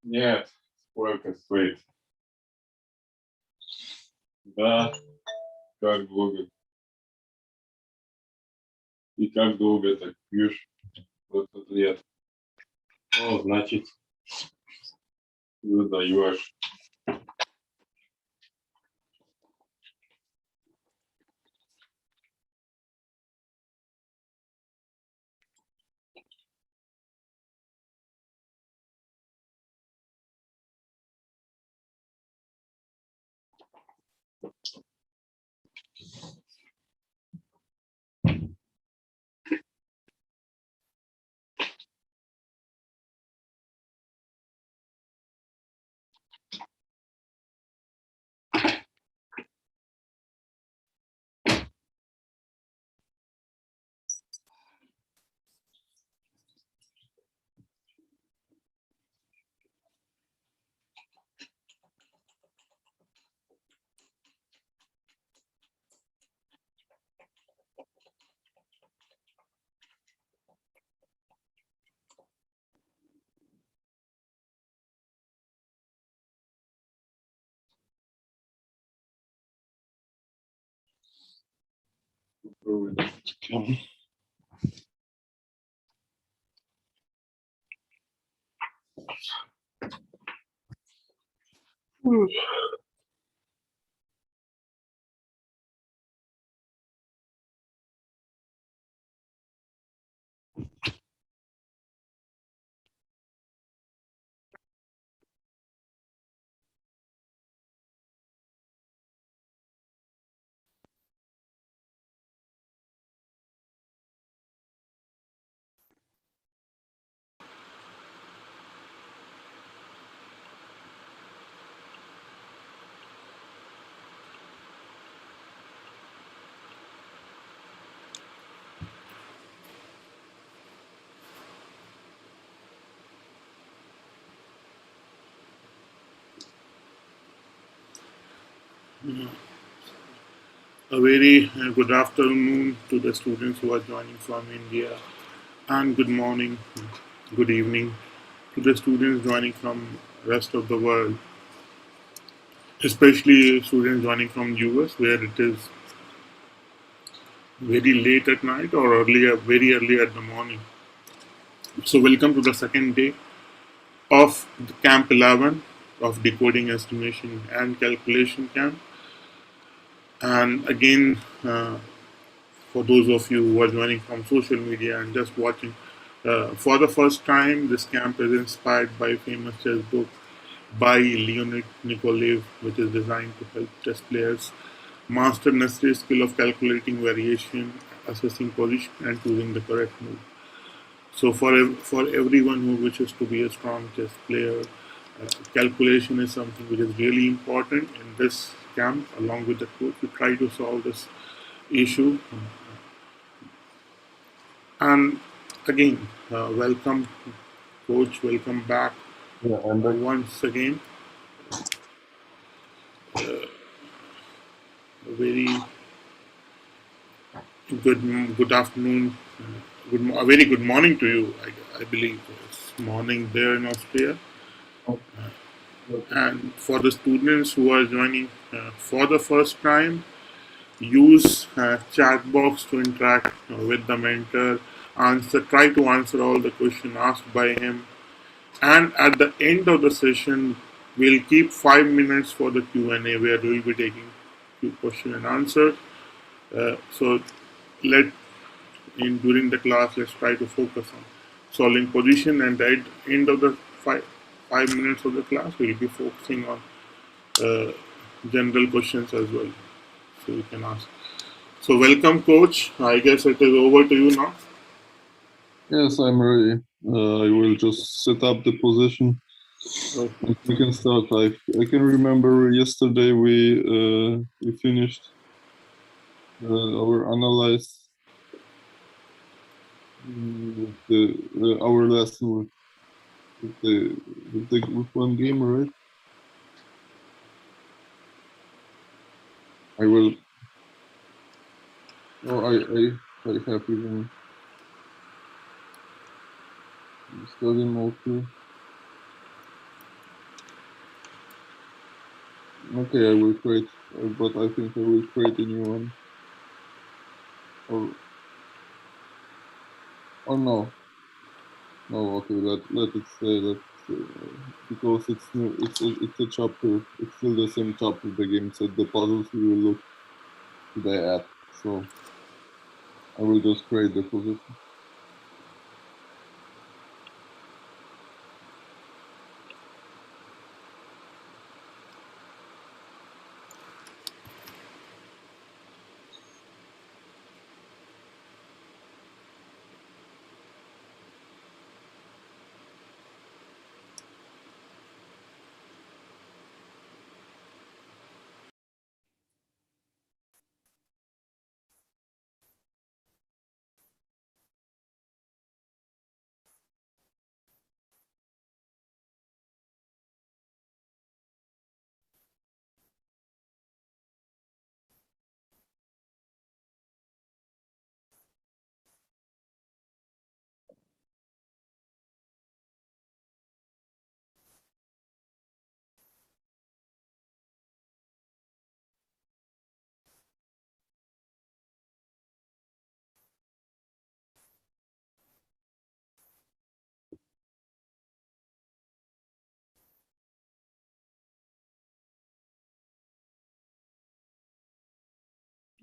Нет, сколько стоит? Да, как долго? И как долго так пьешь? 20 лет. Ну, значит, выдаешь. A very good afternoon to the students who are joining from India, and good morning, good evening to the students joining from rest of the world, especially students joining from US where it is very late at night or very early at the morning. So welcome to the second day of the Camp 11 of Decoding, Estimation and Calculation Camp. And again, for those of you who are joining from social media and just watching, for the first time, this camp is inspired by famous chess book by Leonid Nikolaev, which is designed to help chess players master necessary skill of calculating variation, assessing position, and choosing the correct move. So for everyone who wishes to be a strong chess player, calculation is something which is really important in this camp. Along with the coach, we try to solve this issue. And again, welcome, coach. Welcome back Yeah, I'm back. once again. A very good afternoon. A very good morning to you. I believe it's morning there in Australia. And for the students who are joining for the first time, use chat box to interact with the mentor. Try to answer all the questions asked by him. And at the end of the session, we'll keep 5 minutes for the Q&A where we'll be taking few question and answers. So let during the class, let's try to focus on solving position, and at the end of the 5 minutes of the class, we'll be focusing on uh, general questions as well. So you can ask. So welcome, coach. I guess it is over to you now. Yes, I'm ready. I will just set up the position. Okay. We can start. I can remember yesterday we finished our analyze our lesson with one game, right? I will. Oh, I have even. Study mode here. Okay, I will create, but I think I will create a new one. Or no. No, okay, let it stay. Because it's new. It's a chapter. It's still the same chapter. The game said the puzzles we will look today at. So I will just create the position.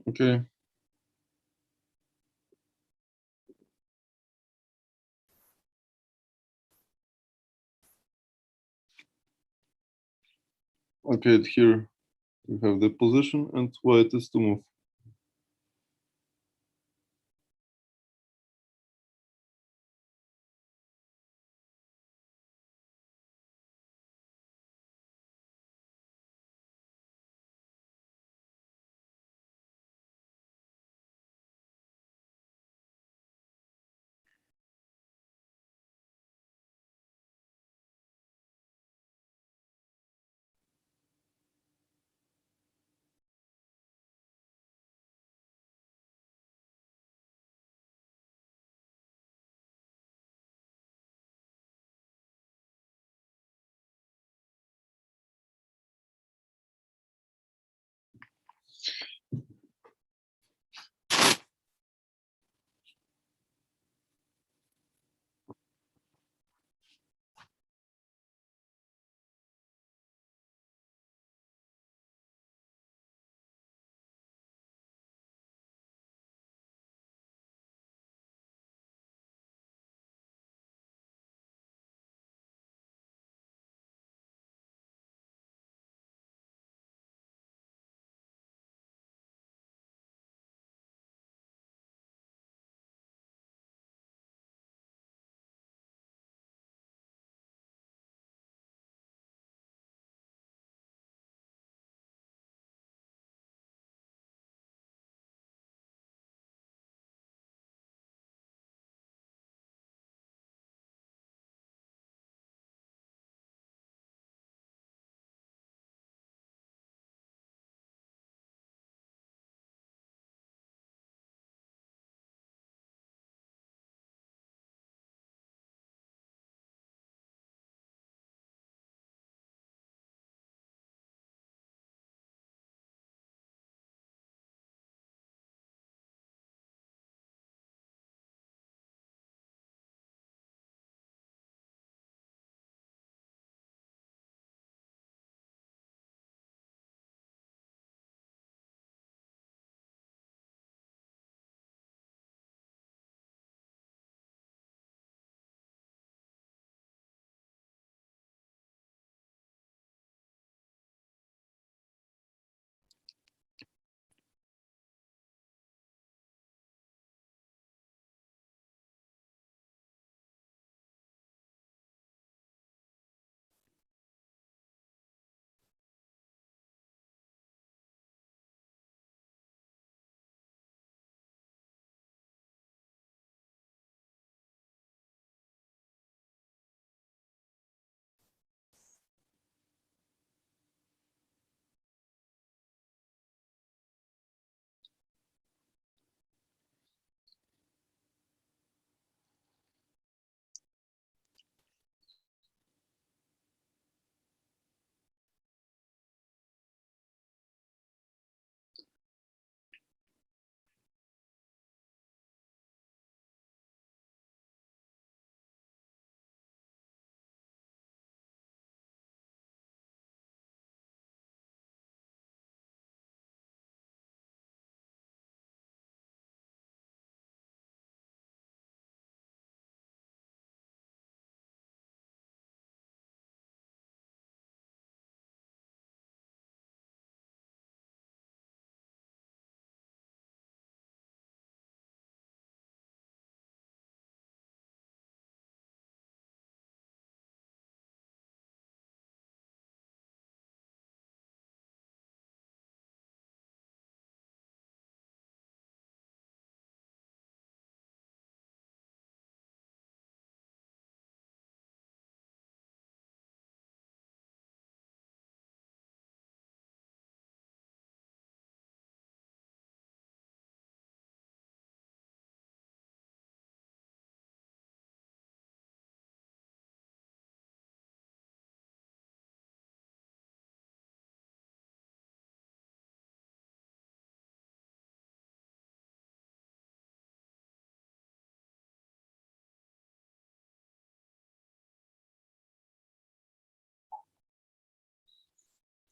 Okay. Okay, here we have the position and where it is to move.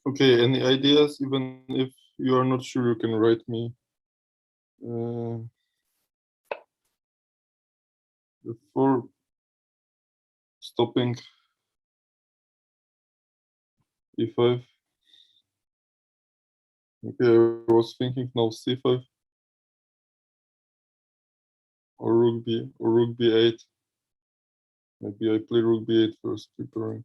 Okay, any ideas? Even if you are not sure, you can write me. Before stopping e5. Okay, I was thinking now c5 or rook b8. Maybe I play rook b8 first, preparing.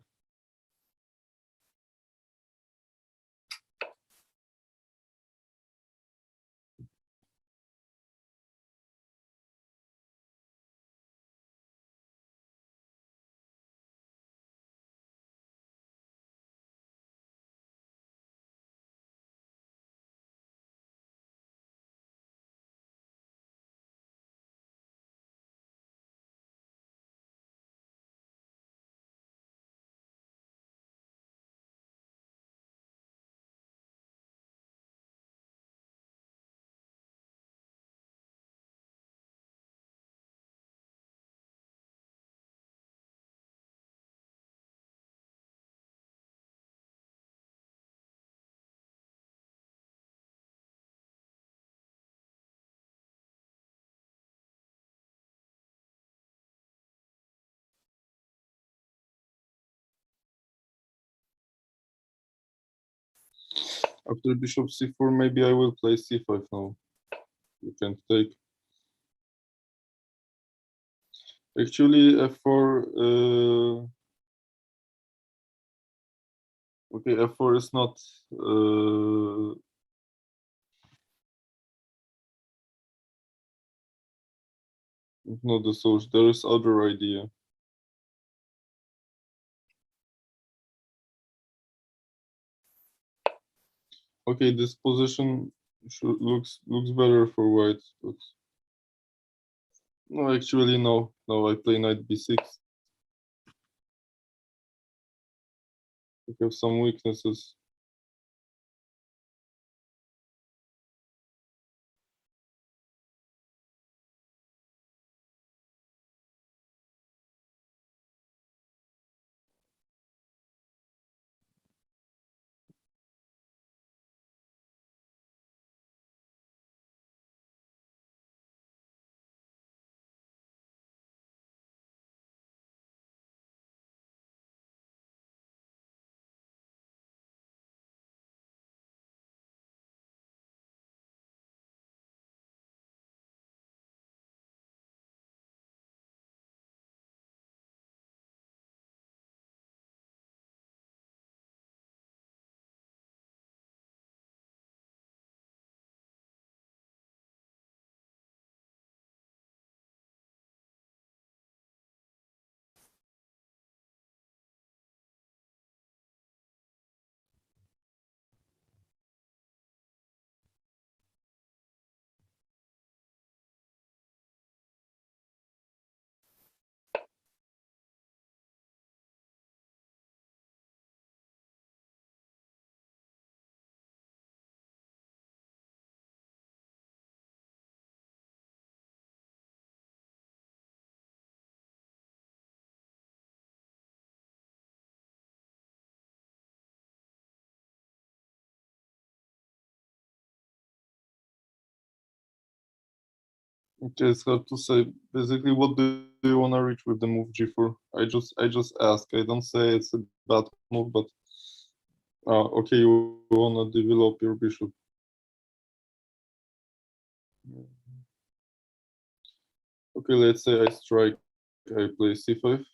After bishop c4, maybe I will play c5 now. You can take. Actually, f4. Okay, f4 is not. Not the source. There is other idea. Okay, this position looks better for white, but no, actually no. No, I play knight b6. I have some weaknesses. Okay, it's hard to say. Basically, what do you want to reach with the move g4? I just ask. I don't say it's a bad move, but okay, you want to develop your bishop. Okay, let's say I strike. I play c5.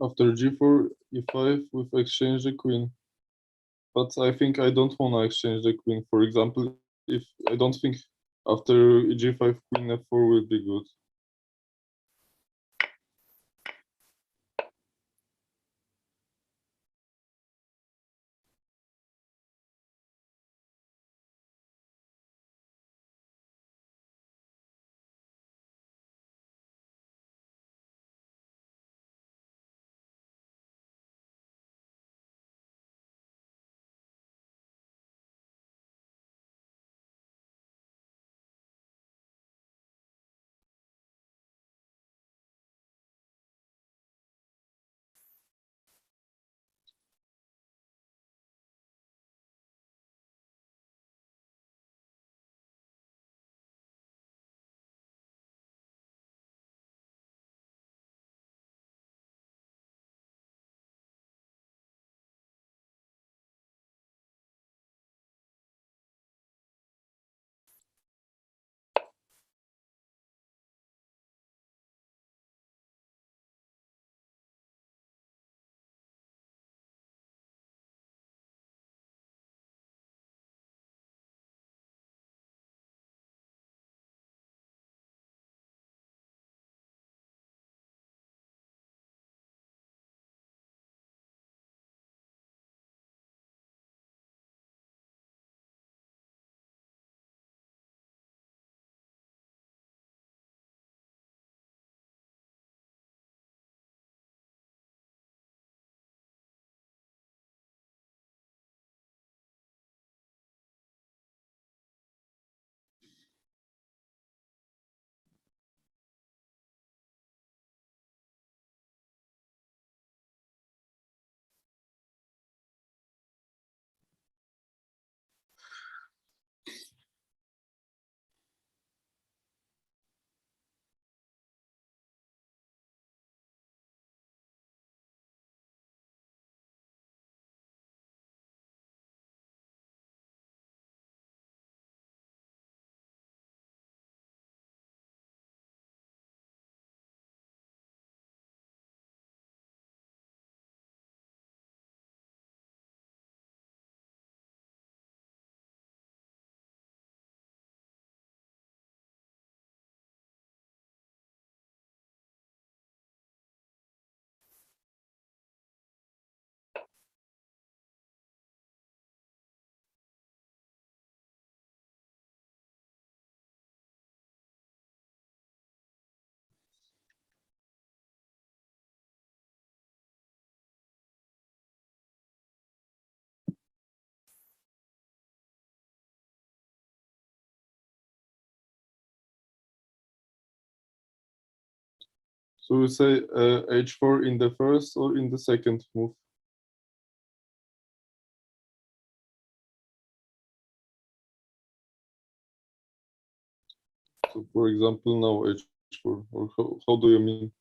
After g4, e5 with exchange the queen. But I think I don't want to exchange the queen. For example, if I don't think after g5 queen f4 will be good. So we say h4 in the first or in the second move? So for example, now h4, or how do you mean?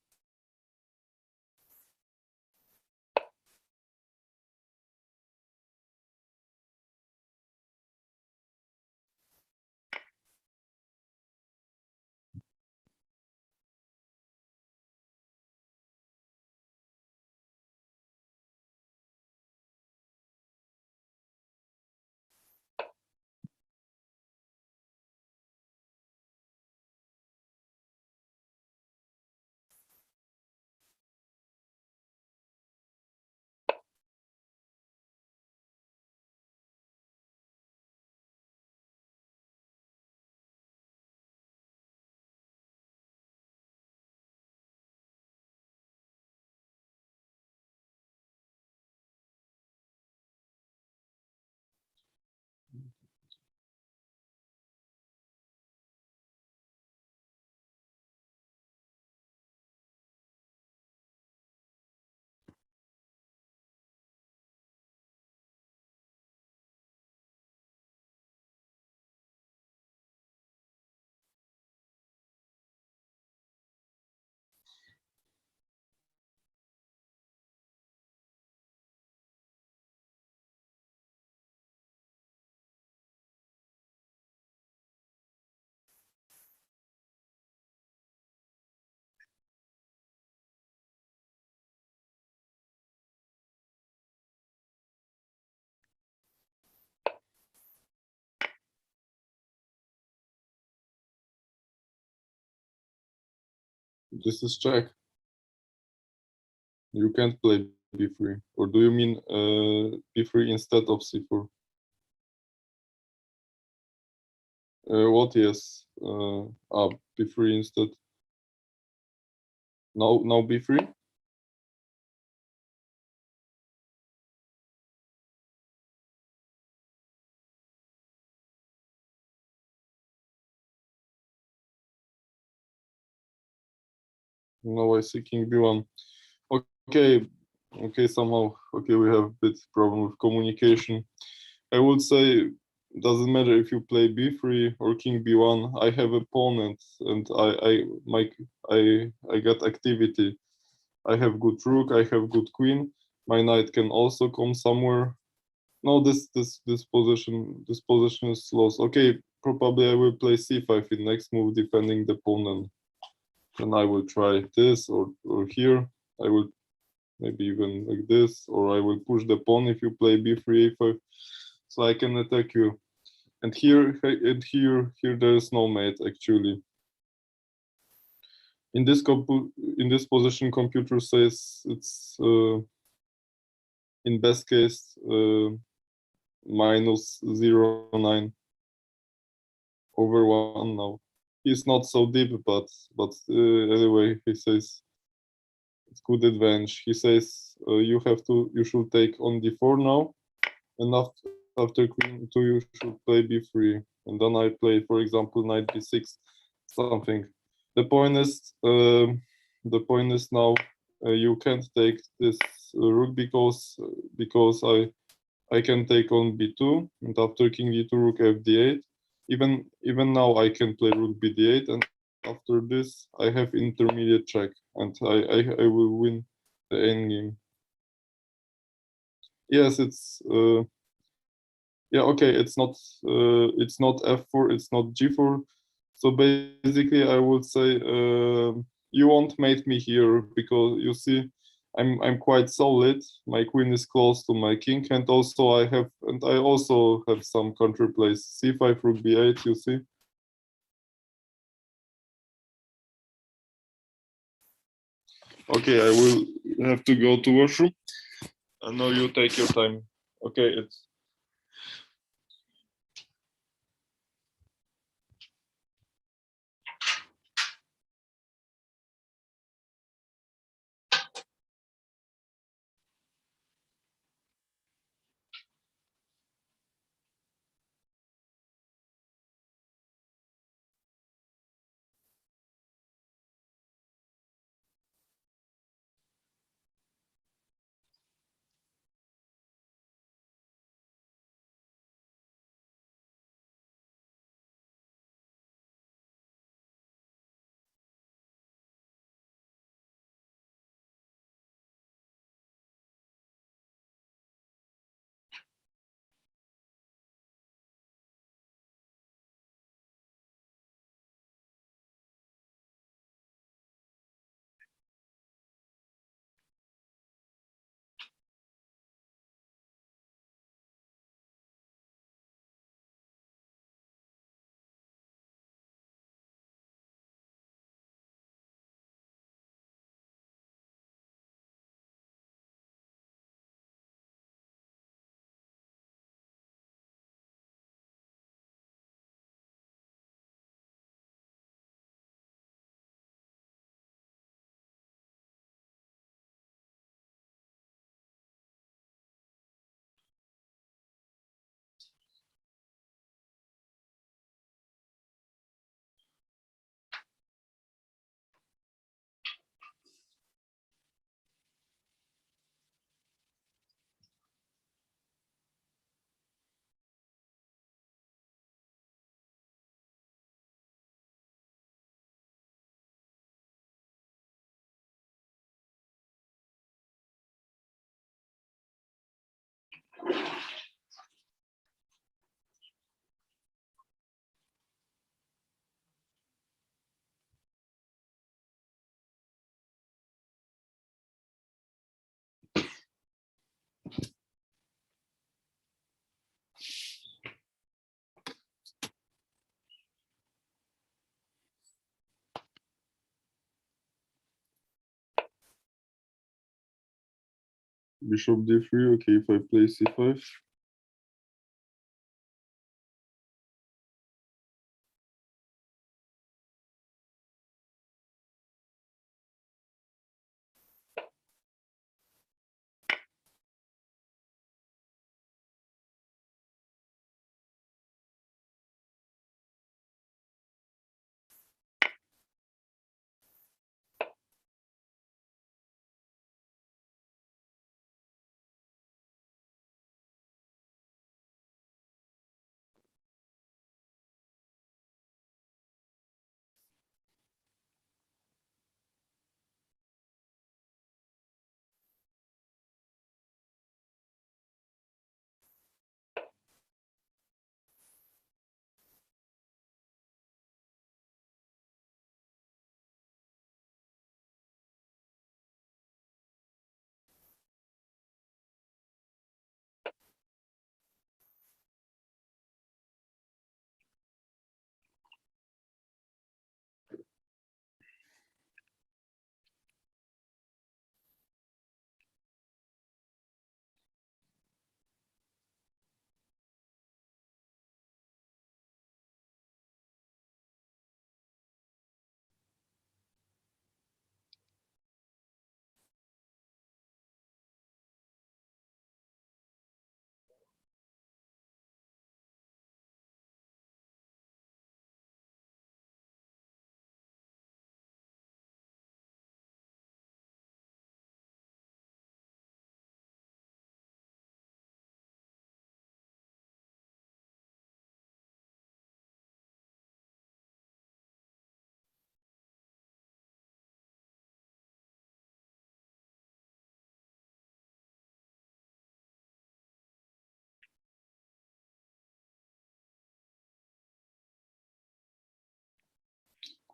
This is check. You can't play b3. Or do you mean b3 instead of c4? What? Yes. B3 instead. Now b3. Now I see king b1. Okay, okay. Somehow, okay, we have a bit problem with communication. I would say doesn't matter if you play b3 or king b1. I have opponent, and I got activity. I have good rook. I have good queen. My knight can also come somewhere. No, this position is lost. Okay, probably I will play c5 in next move, defending the pawn, and I will try this or here. I will maybe even like this, or I will push the pawn if you play b3 a5, so I can attack you. And here there is no mate actually. In this position, computer says it's in best case minus 0.9 over 1 now. He's not so deep, but anyway, he says it's good advantage. He says you should take on d4 now, and after queen 2 you should play b3, and then I play, for example, knight b6, something. The point is now you can't take this rook because I can take on b2, and after king d2 rook f d8. Even now I can play rook b d8, and after this I have intermediate check, and I will win the endgame. Yes, it's yeah, okay, it's not f4, it's not g4. So basically I would say you won't mate me here, because you see I'm quite solid. My queen is close to my king, and also I also have some counterplays. c5 rook b8, you see. Okay, I will have to go to washroom. I know you take your time. Okay, it's Bishop d3. Okay, if I play c5.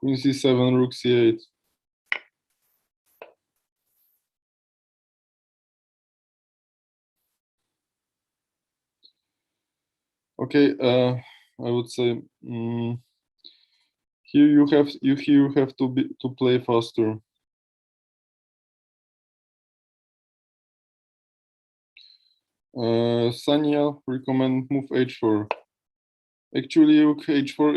Queen c7, rook c8. Okay, I would say here you have to play faster. Sanya recommend move h4. Actually, rook h4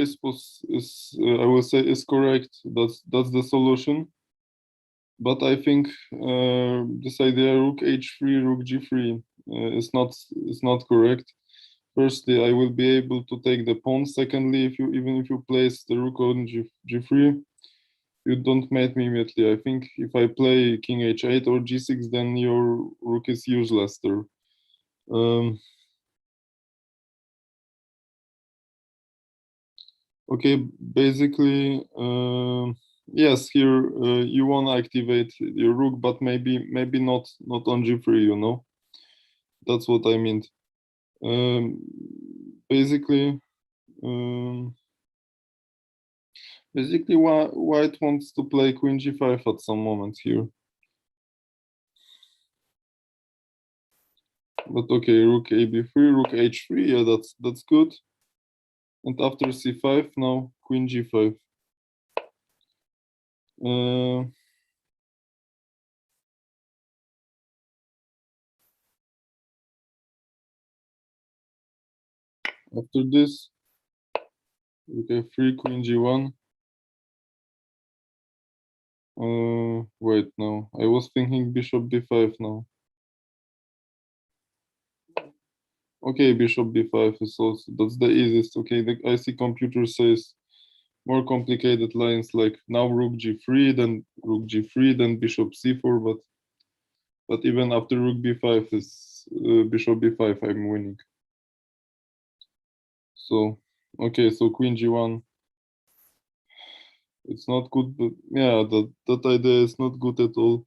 I will say is correct. That's the solution. But I think this idea rook h3, rook g3 is not correct. Firstly, I will be able to take the pawn. Secondly, even if you place the rook on g3, you don't mate me immediately. I think if I play king h8 or g6, then your rook is useless there. Okay, basically, yes. Here you want to activate your rook, but maybe not on g3. You know, that's what I mean. Basically, um, white wants to play queen g5 at some moment here. But okay, rook a b3, rook h3. Yeah, that's good. And after c5, now queen g5. After this, okay, free queen g1. Wait, no. I was thinking bishop b5 now. Okay, bishop b5 is also, that's the easiest. Okay, I see computer says more complicated lines like now rook g3, then rook g3, then bishop c4, but even after rook b5 is bishop b5, I'm winning. So, okay, so queen g1. It's not good, but yeah, that idea is not good at all.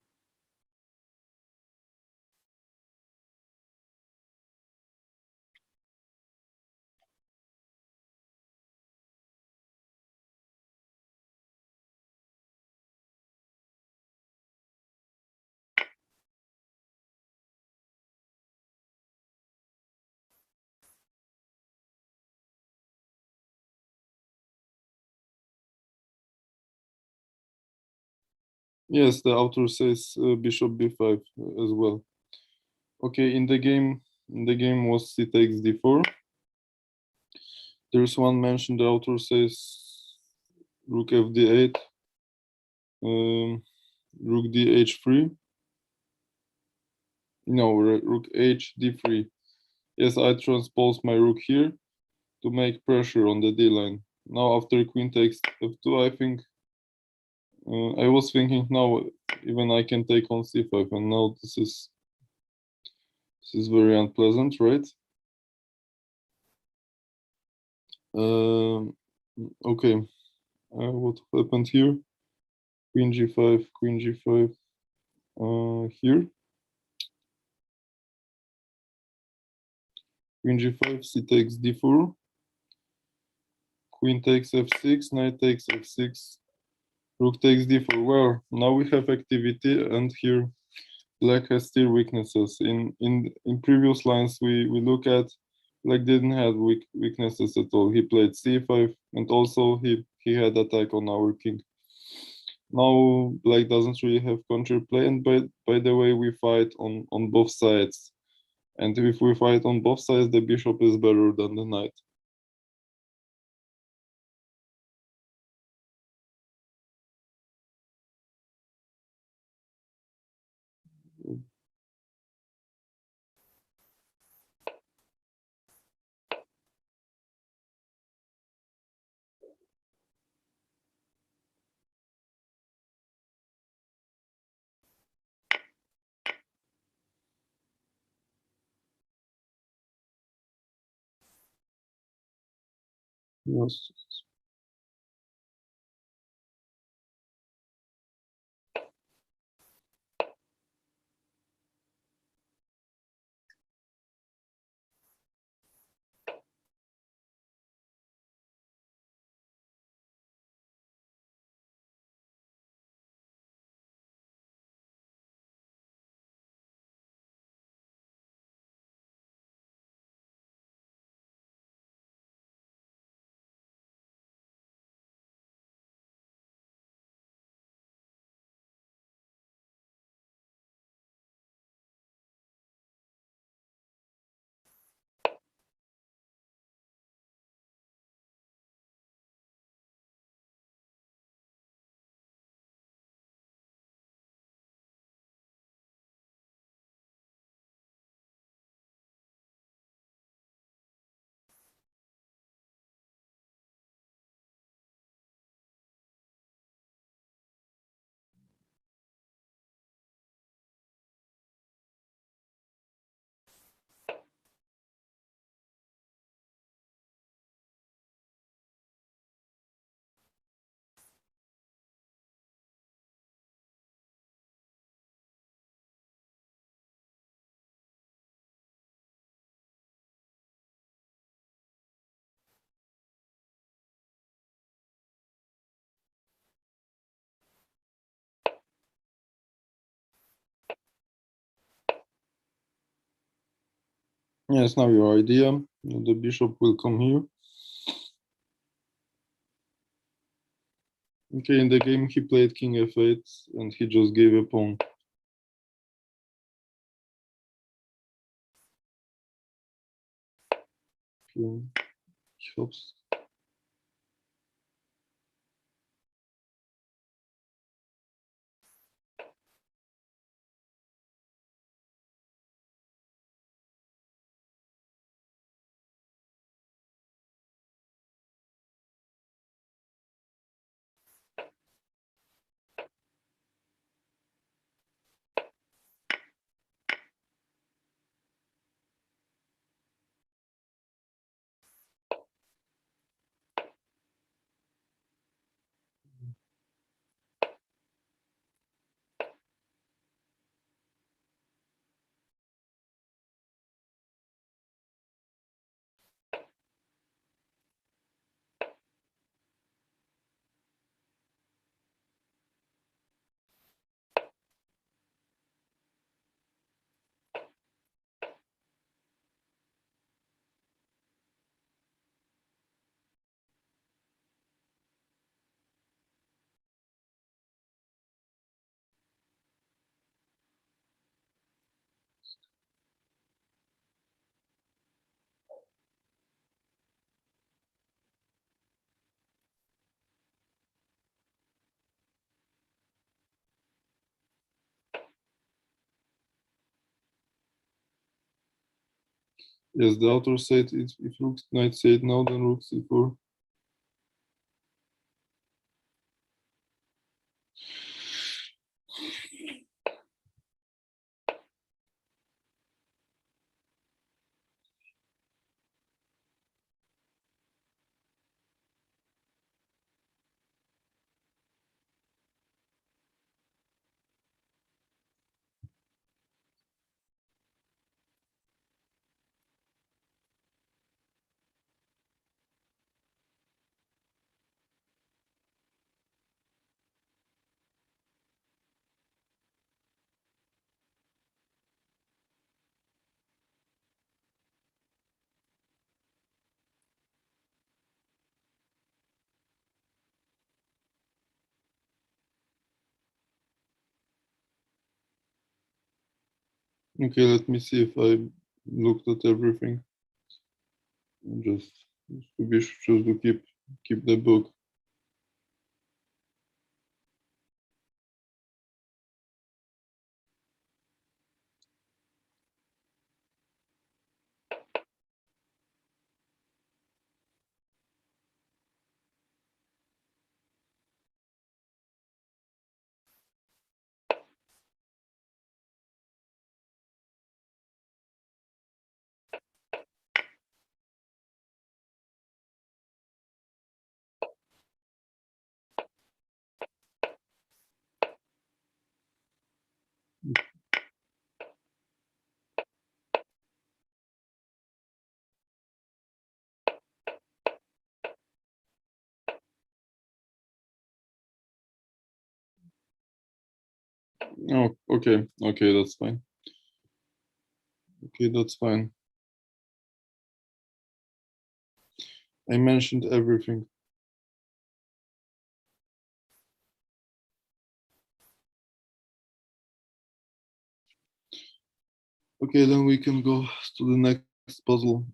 Yes, the author says bishop b5 as well. Okay, in the game was c takes d4. There's one mention, the author says rook fd8, rook dh3. No, rook h d3. Yes, I transpose my rook here to make pressure on the d line. Now after queen takes f2, I think I was thinking now even I can take on c5, and now this is very unpleasant, right? Okay, what happened here? Queen g5, queen g5. Here, queen g5, c takes d4, queen takes f6, knight takes f6, rook takes d4. Well, now we have activity, and here black has still weaknesses. In previous lines we look at, black didn't have weaknesses at all. He played c5, and also he had attack on our king. Now black doesn't really have counterplay, and by the way, we fight on both sides. And if we fight on both sides, the bishop is better than the knight. Yes. Yes, now your idea. The bishop will come here. Okay, in the game he played king f8 and he just gave a pawn. Okay. Oops. Yes, the author said if rook knight c8 now, then rook c4. Okay, let me see if I looked at everything. Just to be sure to keep the book. Oh, okay, that's fine. Okay, that's fine. I mentioned everything. Okay, then we can go to the next puzzle.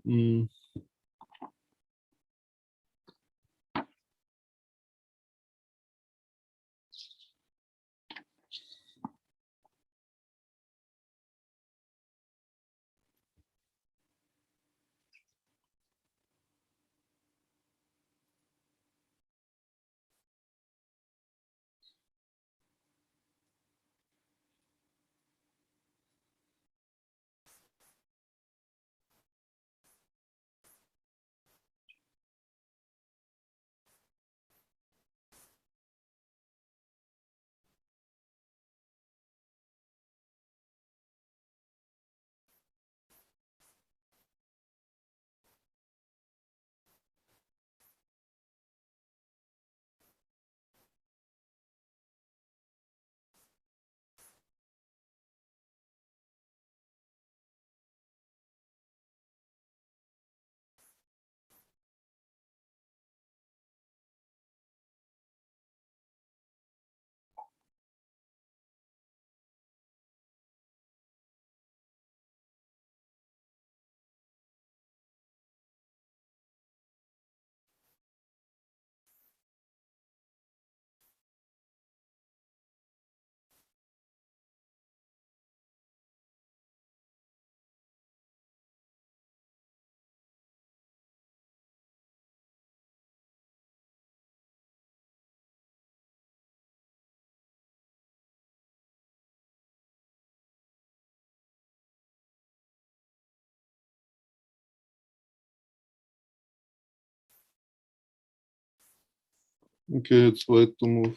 Okay, it's white to move.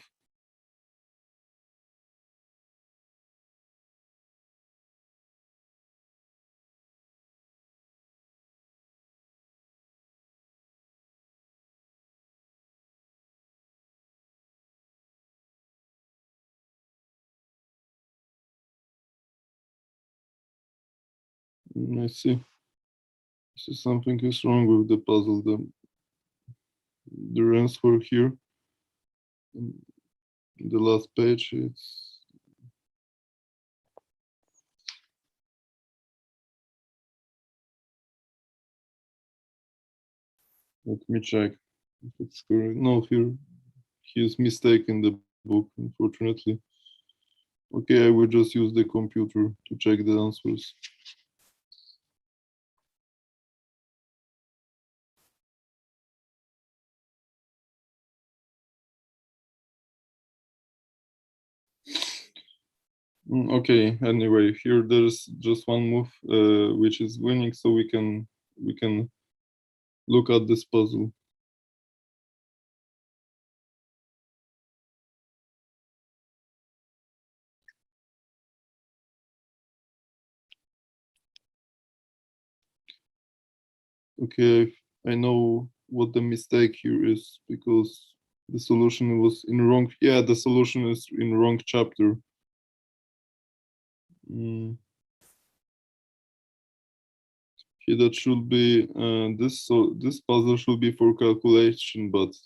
I see. Something is wrong with the puzzle. The answer here, in the last page, it's let me check if it's correct. No, here he's mistaken the book, unfortunately. Okay, I will just use the computer to check the answers. Okay. Anyway, here there's just one move which is winning, so we can look at this puzzle. Okay, I know what the mistake here is, because the solution was in wrong. Yeah, the solution is in wrong chapter. Here that should be this. So this puzzle should be for calculation, but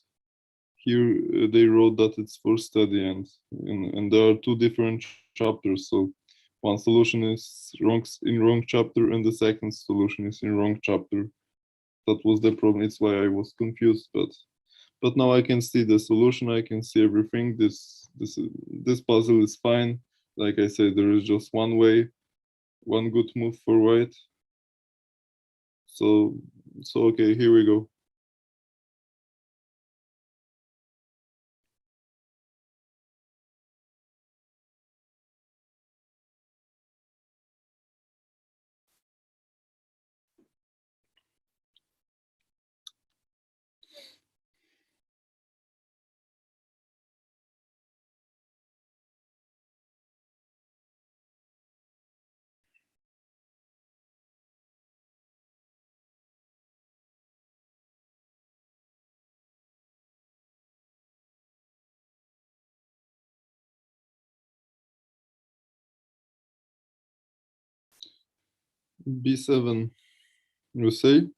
here they wrote that it's for study, and there are two different chapters. So one solution is in wrong chapter, and the second solution is in wrong chapter. That was the problem. It's why I was confused, but now I can see the solution. I can see everything. This puzzle is fine. Like I said, there is just one way, one good move for white. So okay, here we go. B7, you say?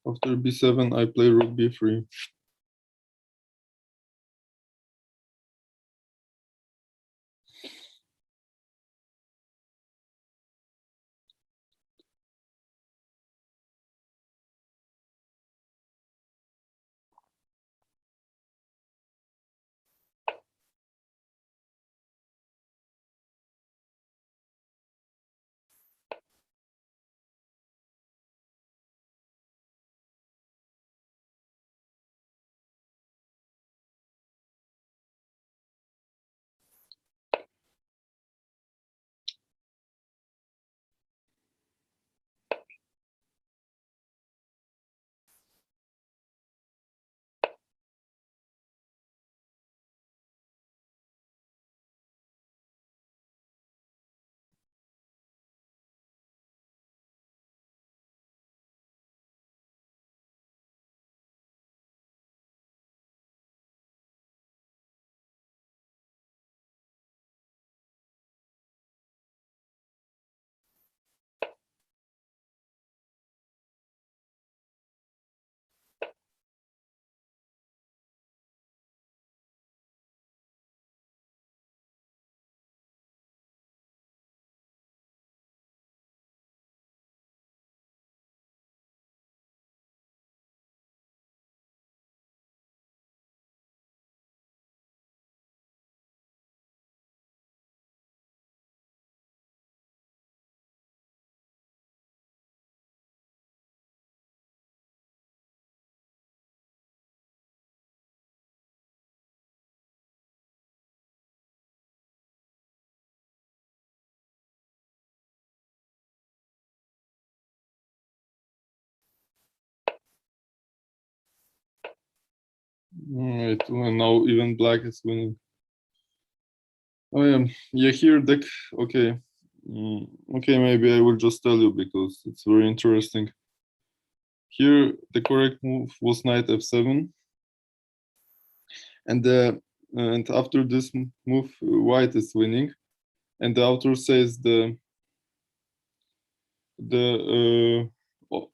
After B7, I play rook B3. Alright, and now even black is winning. Oh yeah, here deck. Okay, okay, maybe I will just tell you because it's very interesting. Here the correct move was knight f7, and after this move, white is winning, and the author says the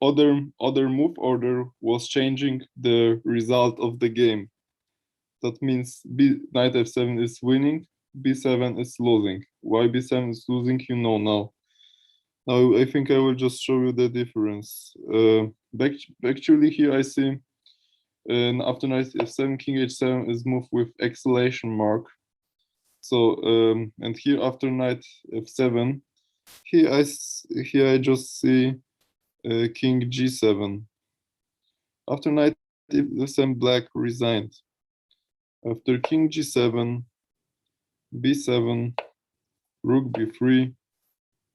other move order was changing the result of the game. That means knight f7 is winning, b7 is losing. Why b7 is losing, you know now. Now I think I will just show you the difference. Actually here I see after knight f7, king h7 is moved with exclamation mark. So and here after knight f7, here I just see king g7. After knight f7, black resigned. After king g7, b7, rook b3,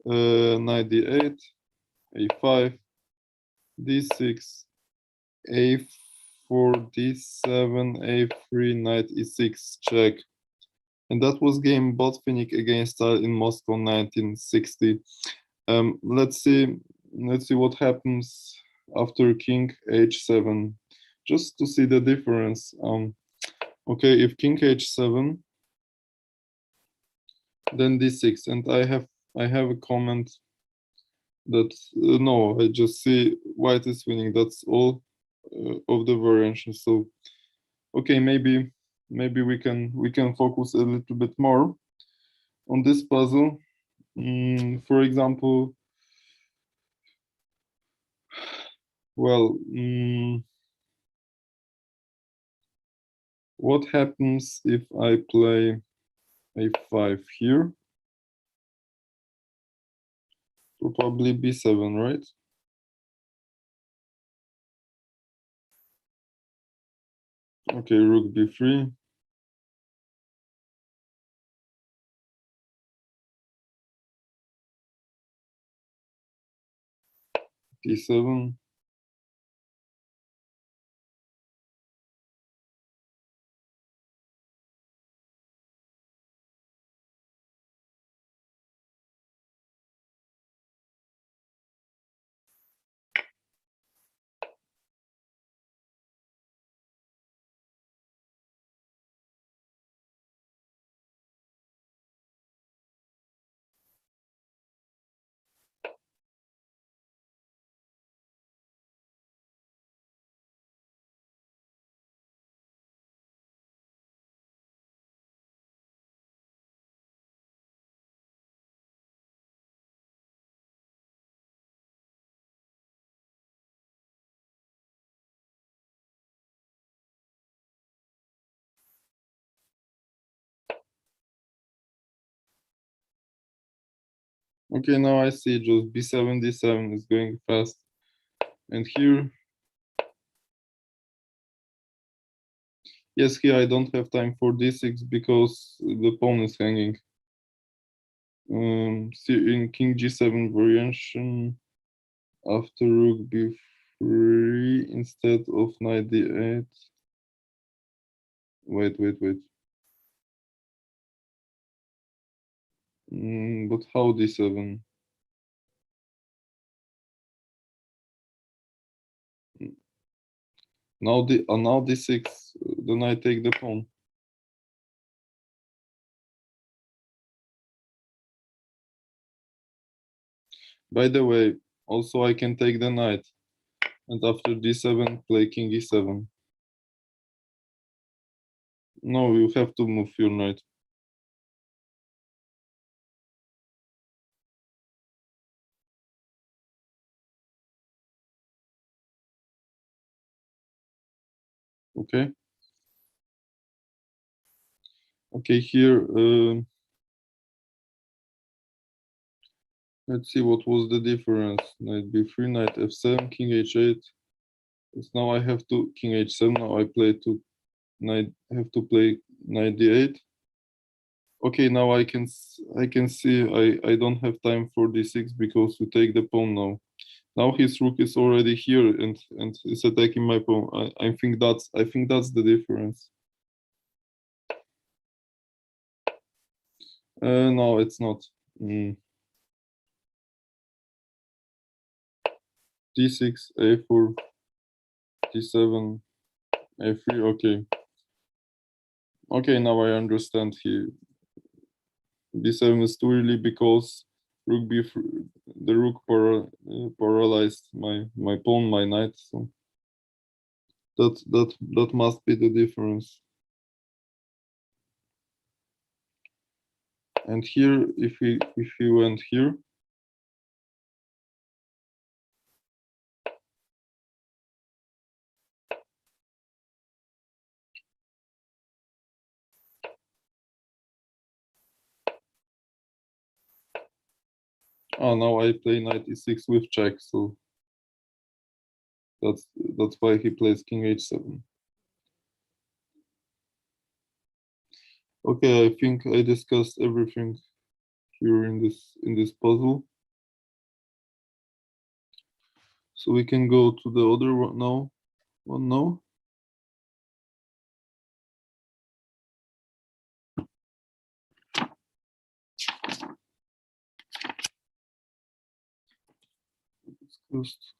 knight d8, a5, d6, a4, d7, a3, knight e6, check. And that was game Botvinnik against Style in Moscow 1960. Let's see what happens after king h7, just to see the difference. Okay, if king h7, then d6, and I have a comment that no, I just see white is winning. That's all of the variations. So okay, maybe we can focus a little bit more on this puzzle. For example, well, what happens if I play a5 here? Probably b7, right? Okay, rook b3. d7. Okay, now I see just b7, d7 is going fast. And here, yes, here I don't have time for d6 because the pawn is hanging. See, in king g7 variation, after rook b3 instead of knight d8. Wait. But how d7? Now d6, then I take the pawn. By the way, also I can take the knight, and after d7 play king e7. No, you have to move your knight. Okay. Okay, here, let's see what was the difference. Knight b3, knight f7, king h8. So now I have to king h7. Now I play to knight. Have to play knight d8. Okay, now I can see I don't have time for d6 because we take the pawn now. Now his rook is already here and is attacking my pawn. I think that's the difference. No, it's not. d6, a4, d7, a3. Okay, now I understand. b7 is too early because rook b3, the rook paralyzed my pawn, my knight. So that must be the difference. And here, if we went here, now I play knight e6 with check, so that's why he plays king h7. Okay, I think I discussed everything here in this puzzle. So we can go to the other one now. One now. Discussed.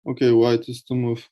Okay, white is to move.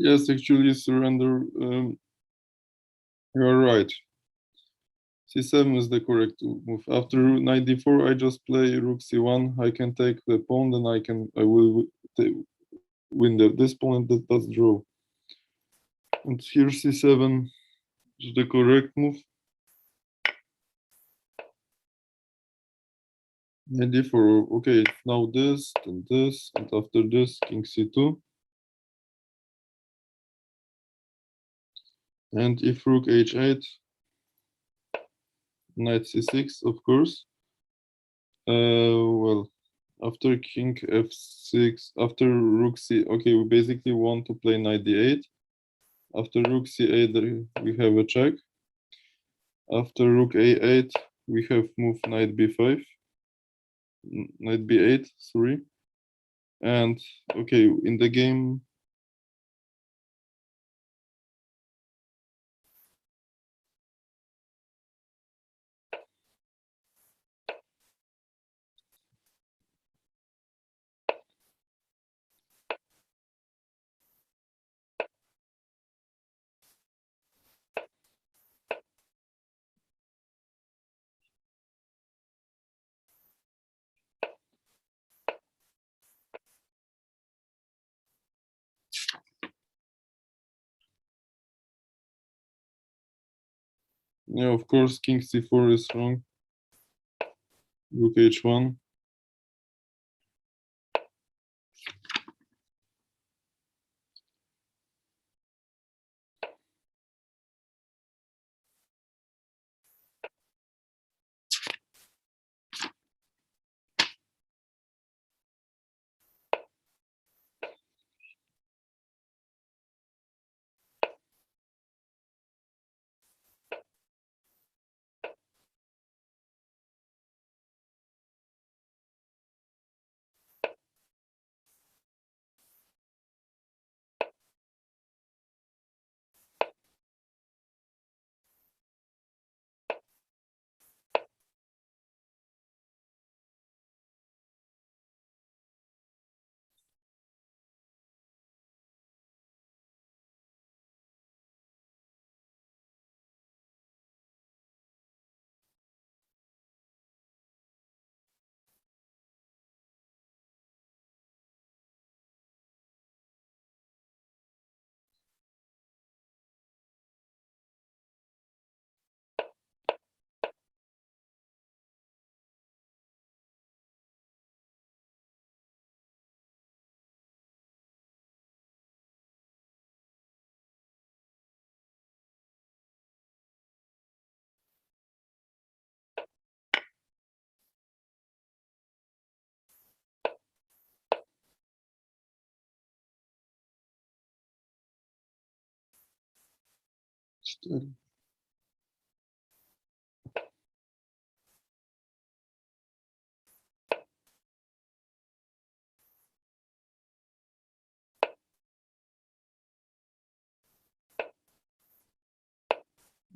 Yes, actually, surrender. You are right. C7 is the correct move. After knight d4, I just play rook c1. I can take the pawn, then I will win this pawn, and that's draw. And here c7 is the correct move. Knight d4. Okay, now this, then this, and after this, king c2. And if rook h8, knight c6, of course. Well, after king f6, after rook c, okay, we basically want to play knight d8. After rook c8, we have a check. After rook a8, we have moved knight b5, knight b8, sorry. And okay, in the game, yeah, of course, king c4 is wrong. Rook h1.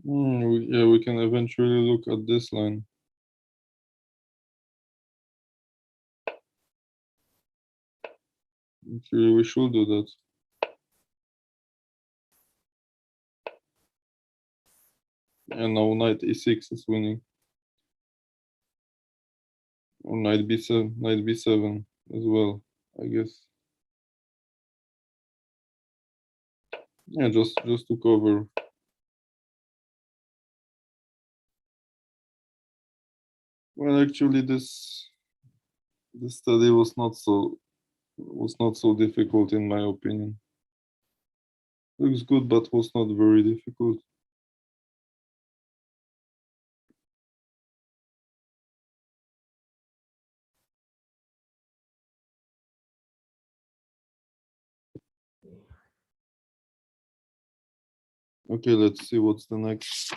Yeah, we can eventually look at this line. Actually, we should do that. And now knight e6 is winning. Or knight b7 as well, I guess. Yeah, just to cover. Well, actually, this study was not so difficult in my opinion. Looks good, but was not very difficult. Okay, let's see what's the next.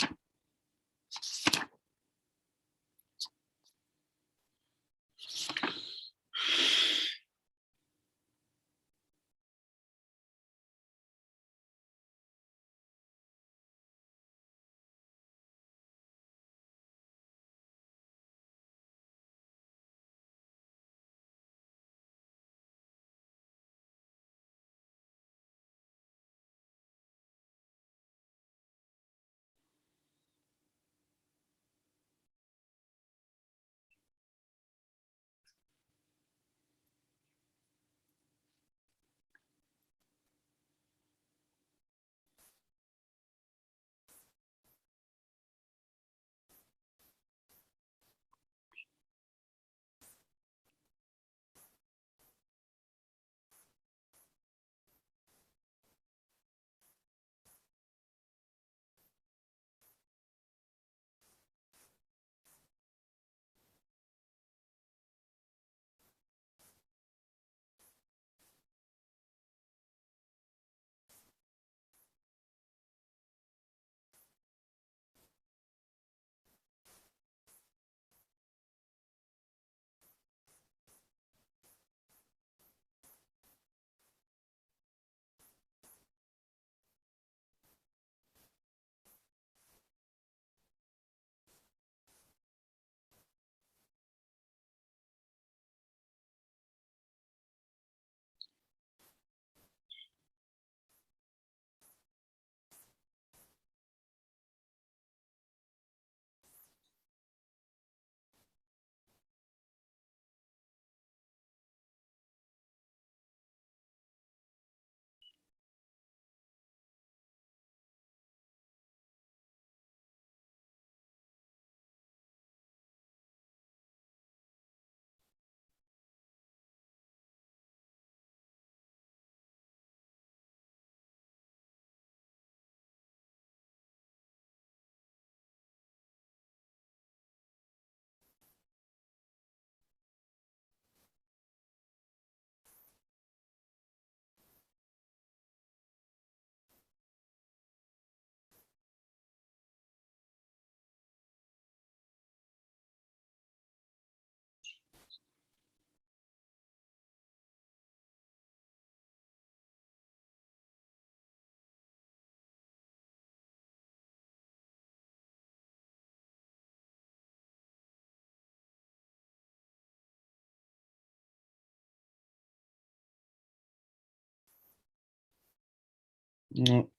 No.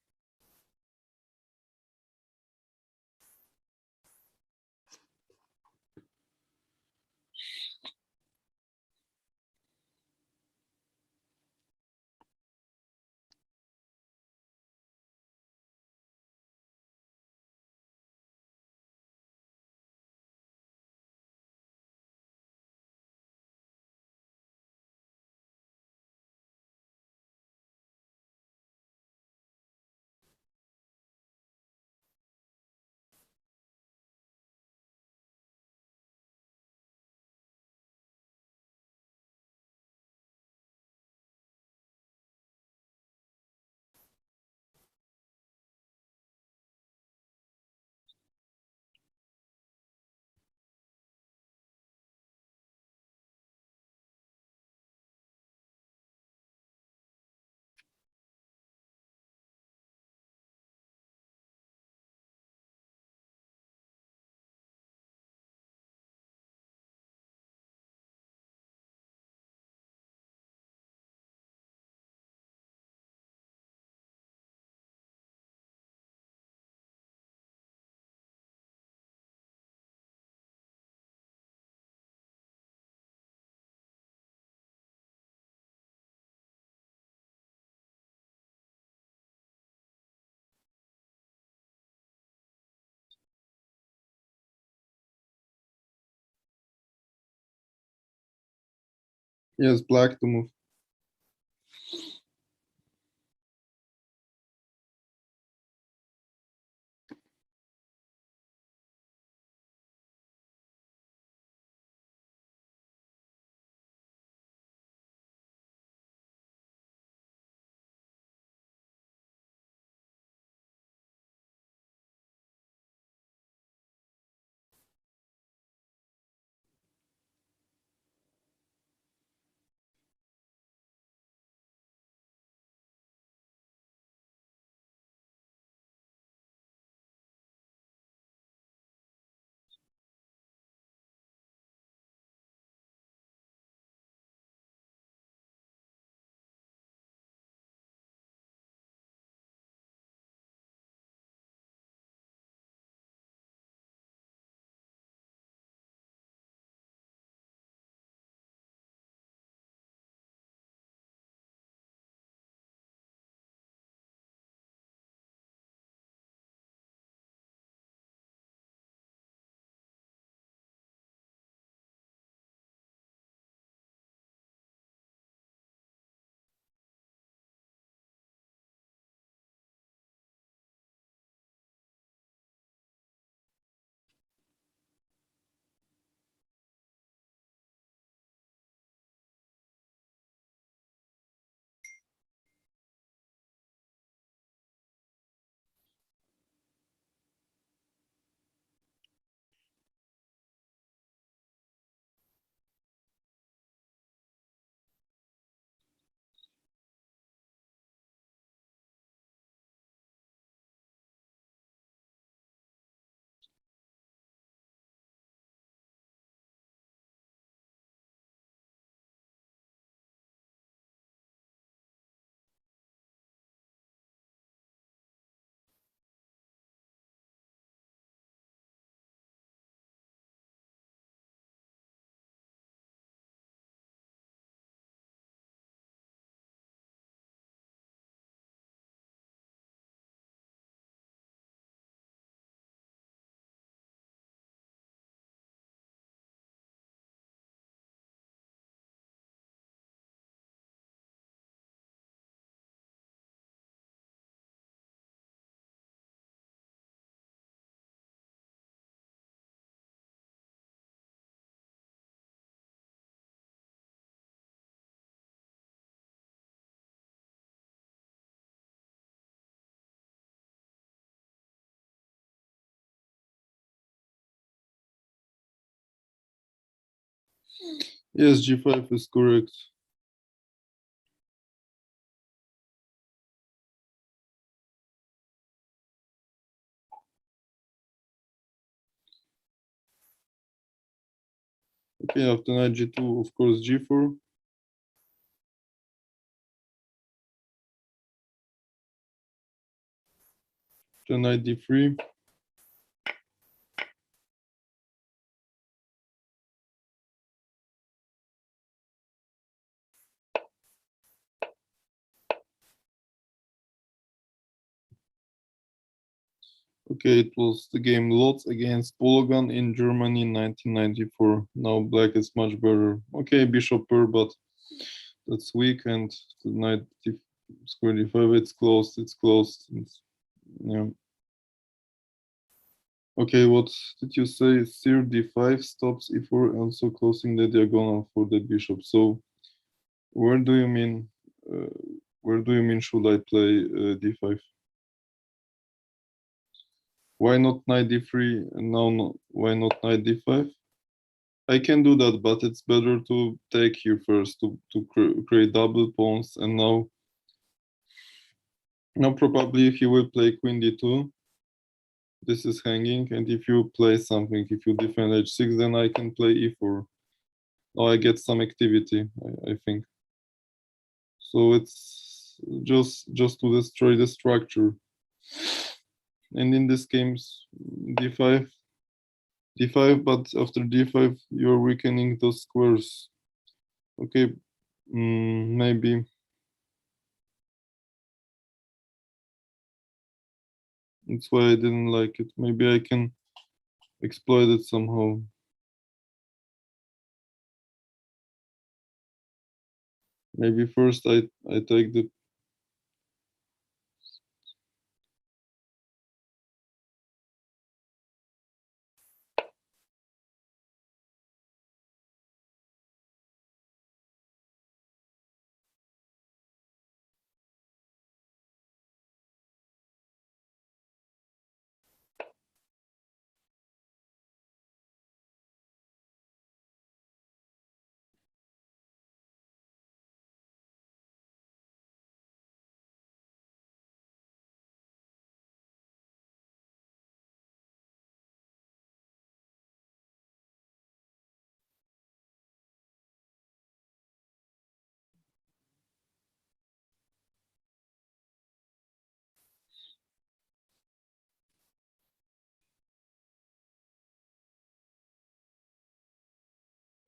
Yes, black to move. Yes, G5 is correct. Okay, after knight G2, of course, G4. After knight d3. Okay, it was the game Lotz against Pologan in Germany in 1994. Now black is much better. Okay, bishop pair, but that's weak, and the knight square d5, it's closed, yeah. Okay, what did you say? Sir d5 stops e4, also closing the diagonal for the bishop. So where do you mean, should I play d5? Why not knight d3 and now why not knight d5? I can do that, but it's better to take here first to create double pawns. And now probably he will play queen d2. This is hanging, and if you play something, if you defend h6, then I can play e4. Now I get some activity, I think. So it's just to destroy the structure. And in this games, d5, but after d5, you're weakening those squares. Okay, maybe. That's why I didn't like it. Maybe I can exploit it somehow. Maybe first I take the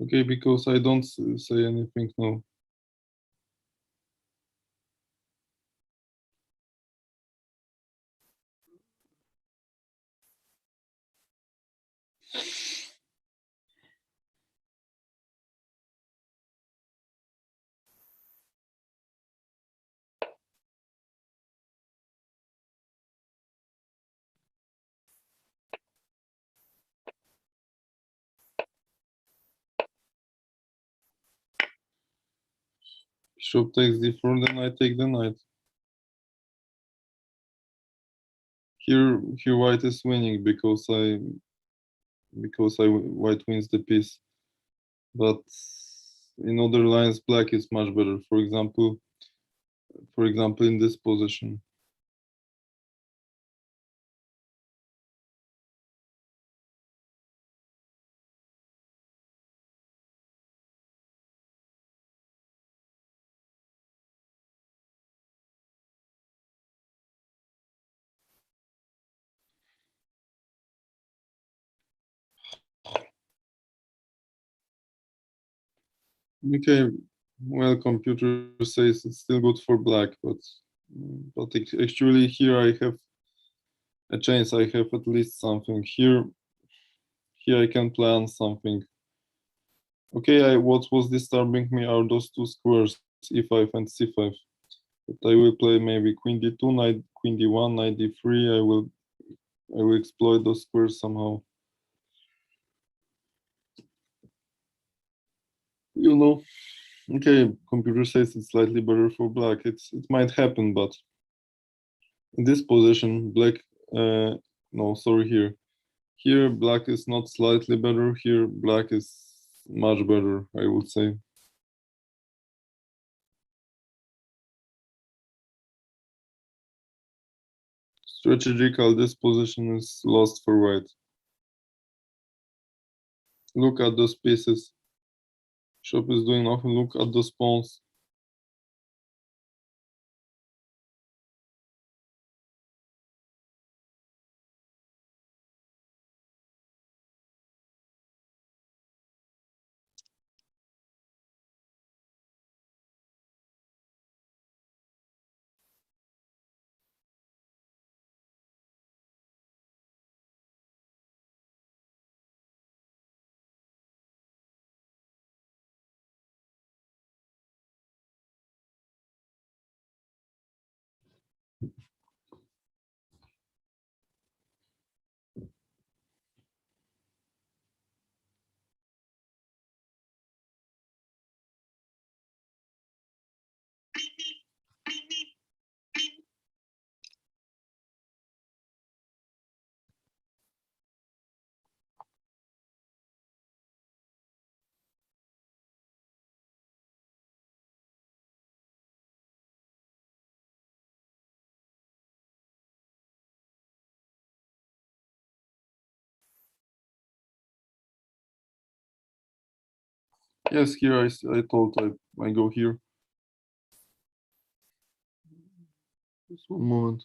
okay, because I don't say anything now. Bishop takes d4, then I take the knight. Here white is winning because white wins the piece. But in other lines, black is much better. For example, in this position. Okay, well, computer says it's still good for black, but actually here I have a chance. I have at least something here. Here I can plan something. Okay, what was disturbing me are those two squares, e5 and c5. But I will play maybe queen d2, knight, queen d1, knight d3. I will exploit those squares somehow. You know, okay, computer says it's slightly better for black. It might happen, but in this position, black, no, sorry, here. Here, black is not slightly better. Here, black is much better, I would say. Strategical, this position is lost for white. Look at those pieces. Bishop is doing nothing. Look at those pawns. Yes, here I thought I go here. Just one moment.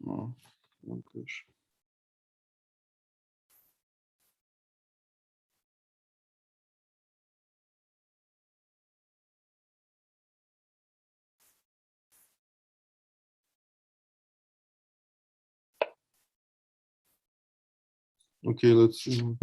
No, no cash. Okay, let's see.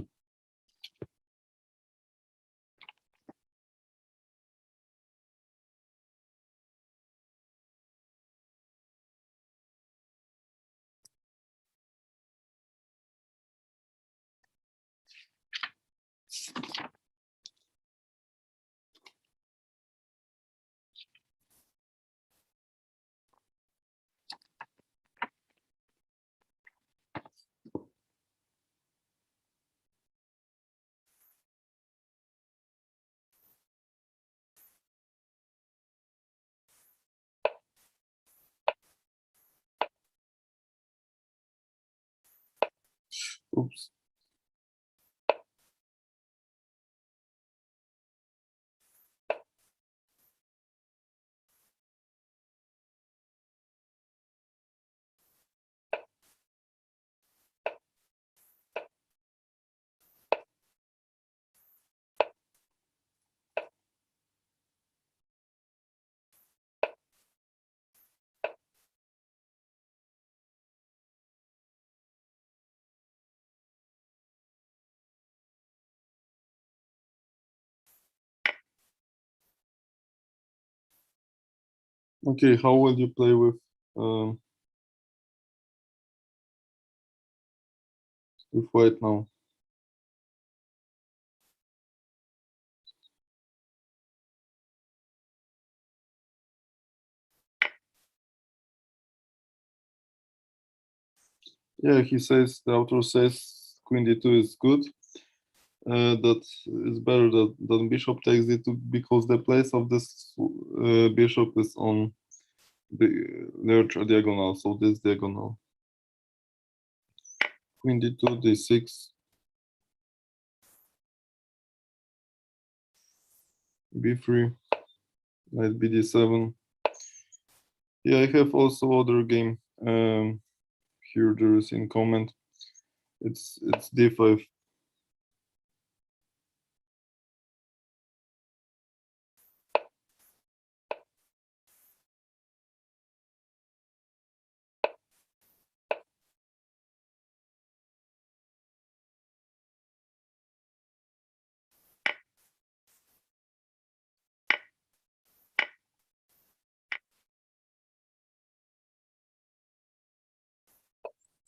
Oops. Okay, how will you play with white now? Yeah, he says the author says queen d2 is good. That is better than bishop takes d2 because the place of this bishop is on the large diagonal, so this diagonal. Queen d2, d6, b3, knight bd7. Yeah, I have also other game. Here there is in comment. It's d5.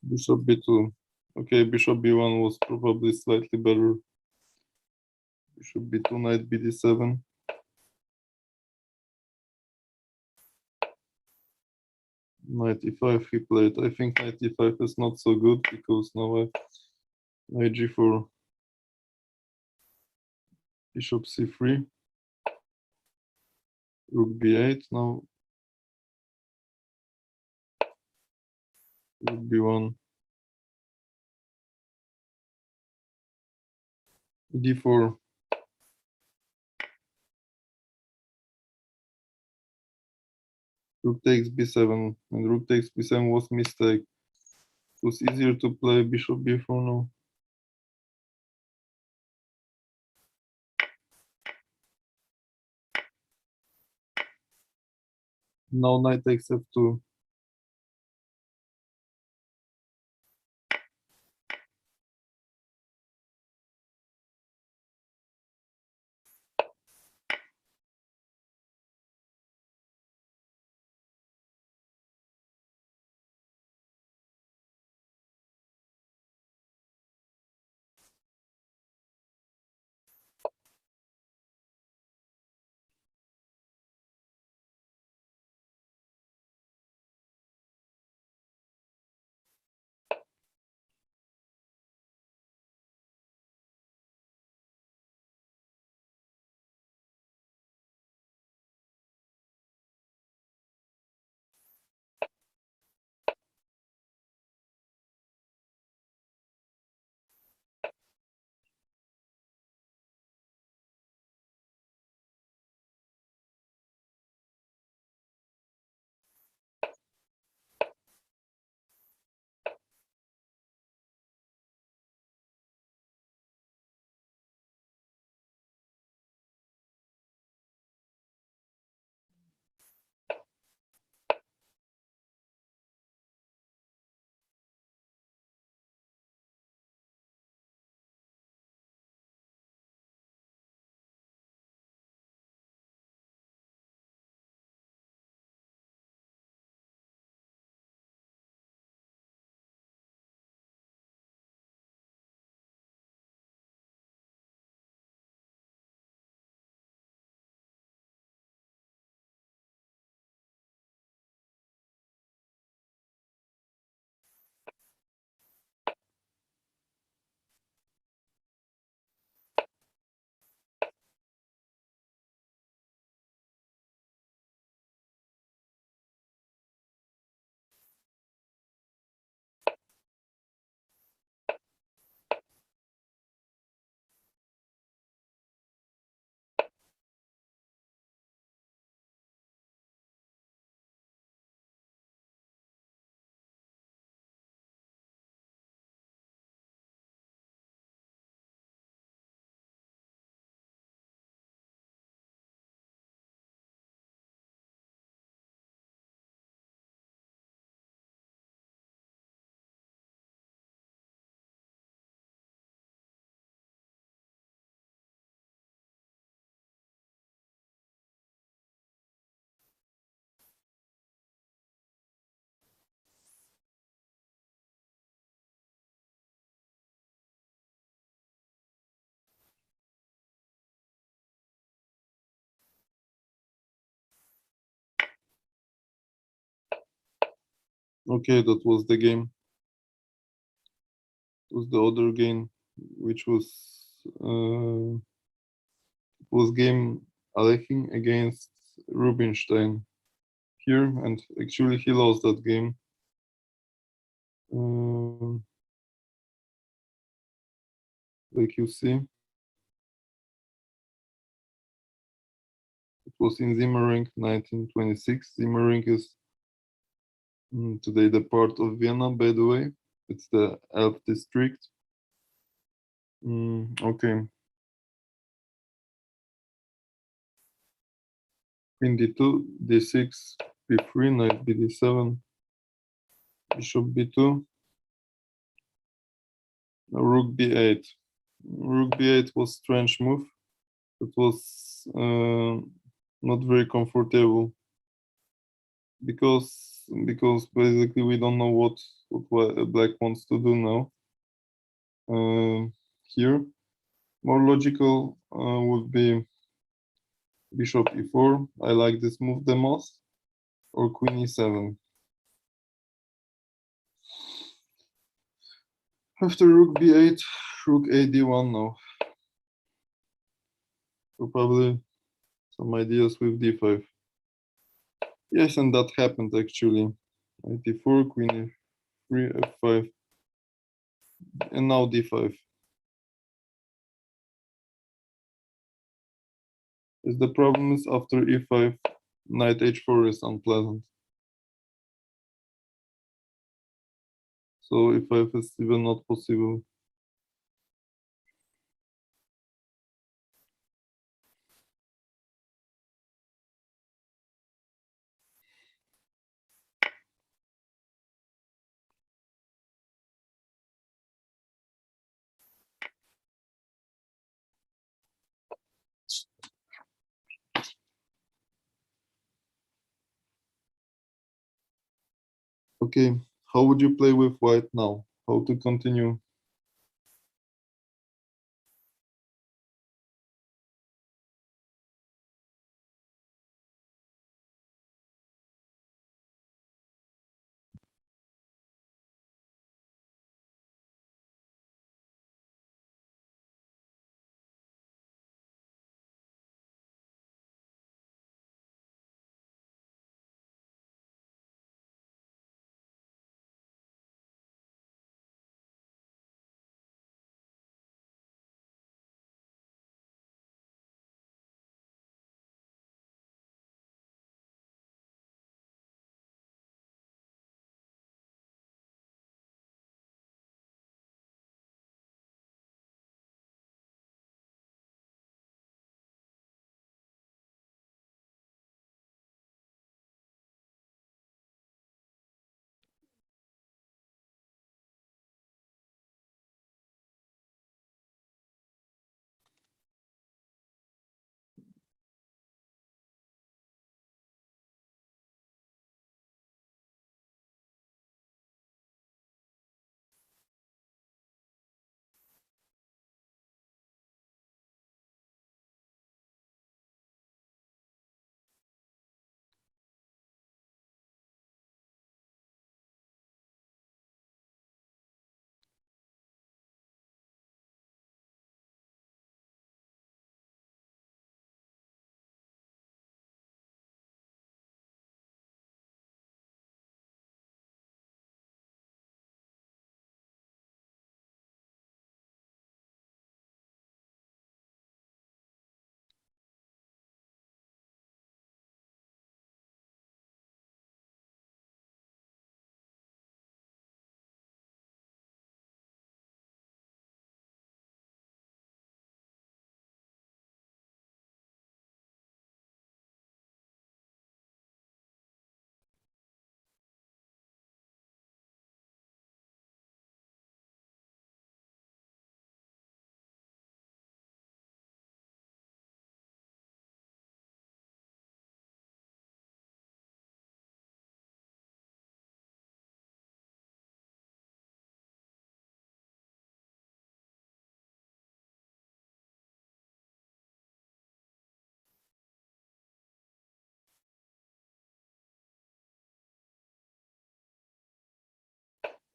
Bishop b2. Okay, bishop b1 was probably slightly better. Bishop b2, knight bd7. Knight e5 he played. I think knight e5 is not so good because now I knight g4, bishop c3, rook b8. Now rook b1, d4. Rook takes b7, and rook takes b7 was mistake. It was easier to play bishop b4 now. Now knight takes f2. Okay, that was the game. It was the other game, which was game Alekhine against Rubinstein here, and actually he lost that game. Like you see, it was in Simmering 1926. Simmering is today the part of Vienna, by the way. It's the Elf district. Okay. Queen d2, d6, b3, knight bd7, bishop b2, rook b8. Rook b8 was strange move. It was not very comfortable because basically we don't know what black wants to do now. Here, more logical would be bishop e4. I like this move the most, or queen e7. After rook b8, rook a d1 now. Probably some ideas with d5. Yes, and that happened actually. Knight d4, queen e3, f5, and now d5. Is the problem is after e5, knight h4 is unpleasant. So e5 is even not possible. Okay, how would you play with white now? How to continue?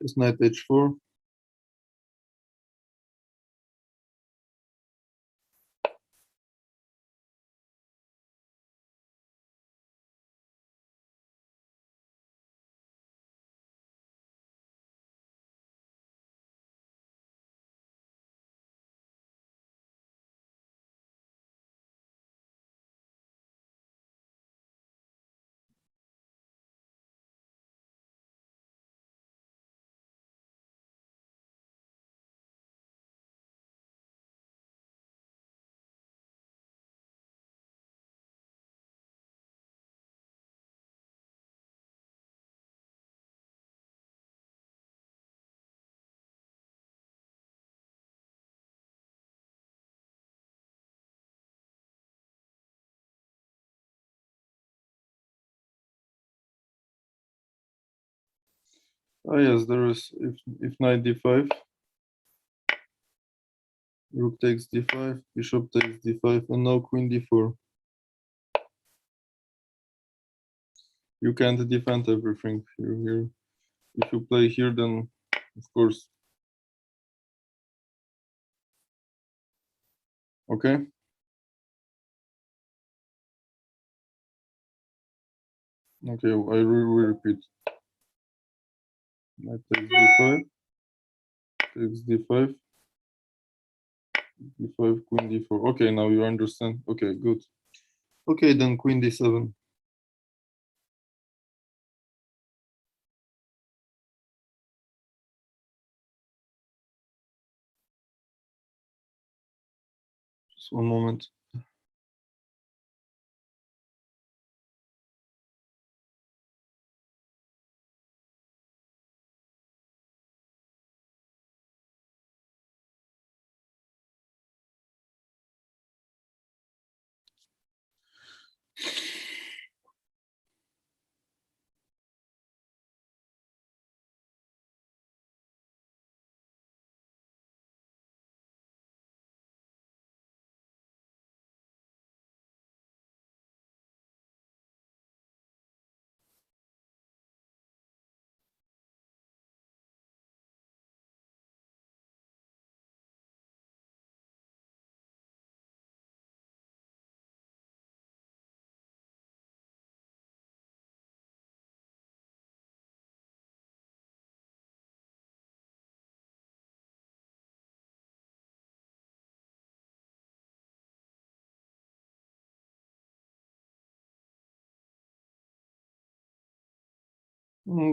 It's knight h4. Ah yes, there is if knight d5, rook takes d5, bishop takes d5, and now queen d4. You can't defend everything here. If you play here, then of course. Okay. Okay, I will repeat. Knight takes d5, takes d5, d5, queen d4. Okay, now you understand. Okay, good. Okay, then queen d7. Just one moment.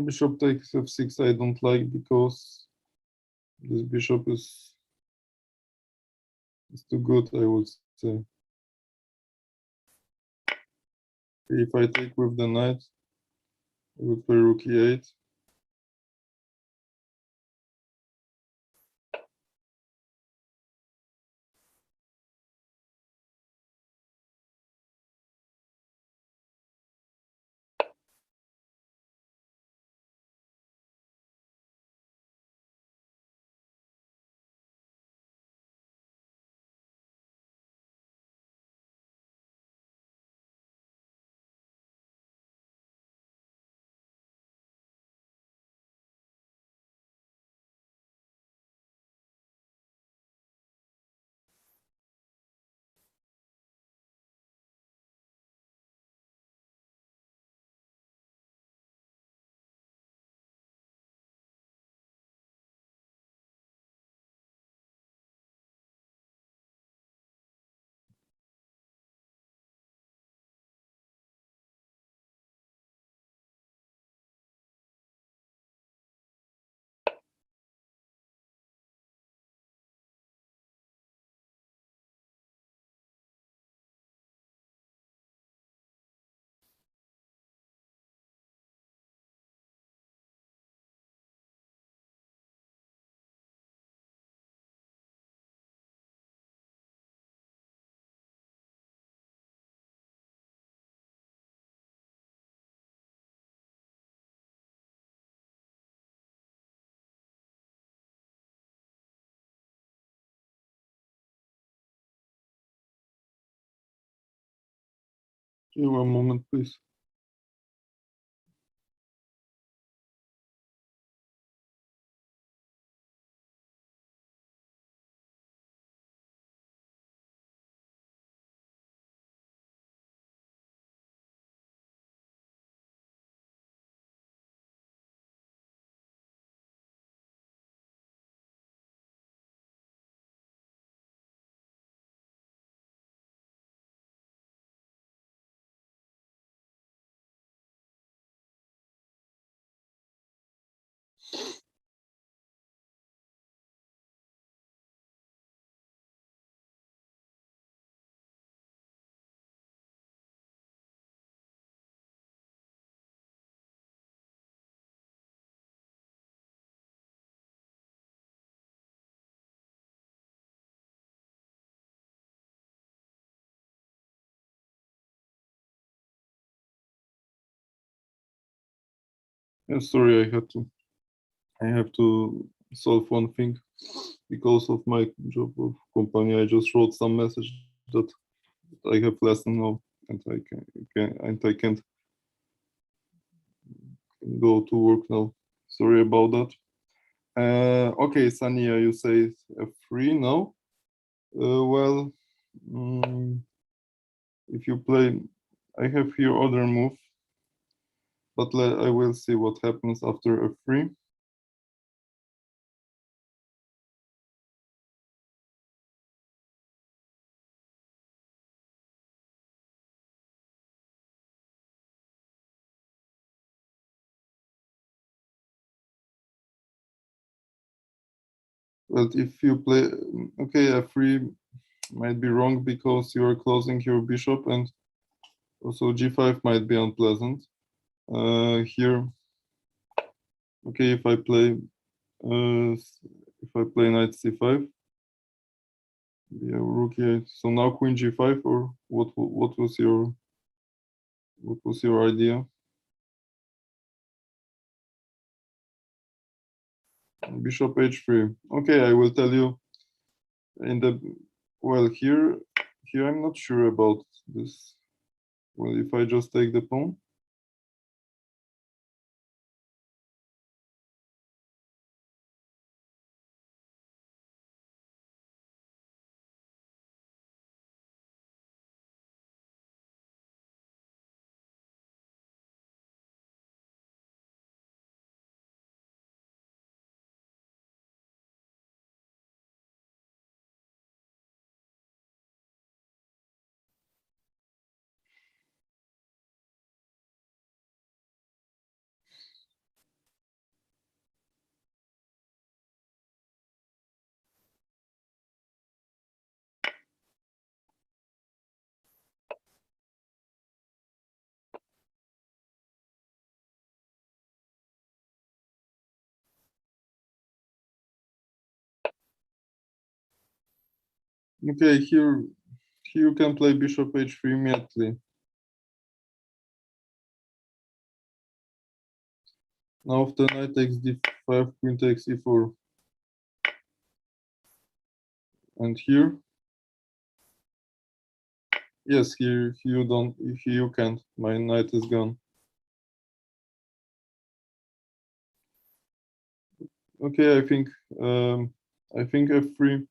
Bishop takes f6 I don't like because this bishop is too good, I would say. If I take with the knight, I would play rook e8. Okay, one moment, please. Yeah, sorry, I have to solve one thing because of my job of company. I just wrote some message that I have lesson now and I can't go to work now. Sorry about that. Okay, Sania, you say F3 now. Well, if you play, I have here other move, but I will see what happens after F3. But if you play, okay, F3 might be wrong because you are closing your bishop, and also G5 might be unpleasant. Here, okay, if I play knight C5, yeah, rook here. So now Queen G5, or what was your idea? Bishop H3. Okay, I will tell you in the well here I'm not sure about this. Well, if I just take the pawn. Okay, here you can play Bishop H3 immediately. Now after knight takes D5, Queen takes E4. And here, yes, here you don't, here you can't. My knight is gone. Okay, I think F3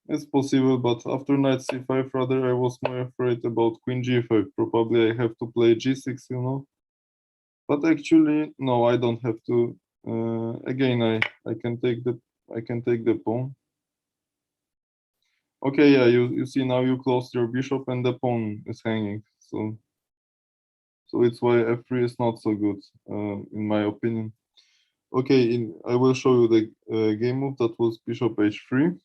is possible, but after knight C5, rather I was more afraid about Queen G5. Probably I have to play G6, you know. But actually, no, I don't have to. Again, I can take the pawn. Okay, yeah, you see now you closed your bishop and the pawn is hanging. So it's why F3 is not so good, in my opinion. Okay, I will show you the game move that was Bishop H3.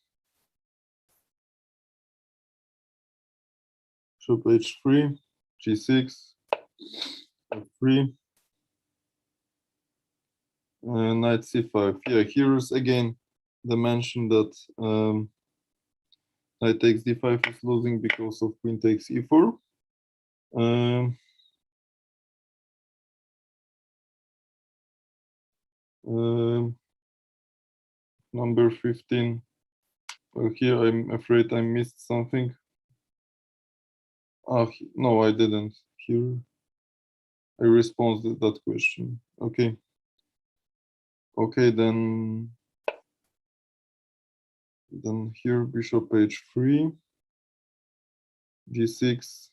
Bishop H3, G6, F3, Knight C5. Yeah, here's again the mention that Knight takes D5 is losing because of Queen takes E4. Number 15. Here I'm afraid I missed something. Ah, no, I didn't. Here I responded that question. Okay. Okay, then here Bishop H3, G6,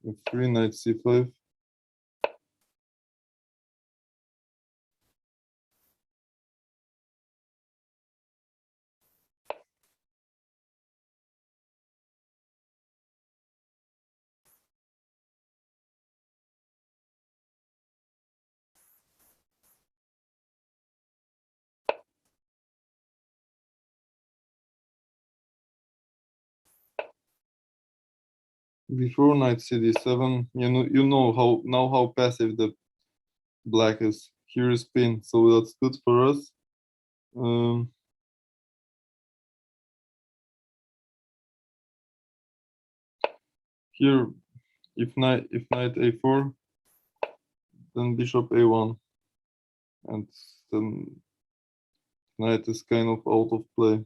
F3, Knight C5. Before Knight CD7, you know how passive the black is. Here is pin, so that's good for us. Here, if knight a4, then bishop a1, and then knight is kind of out of play.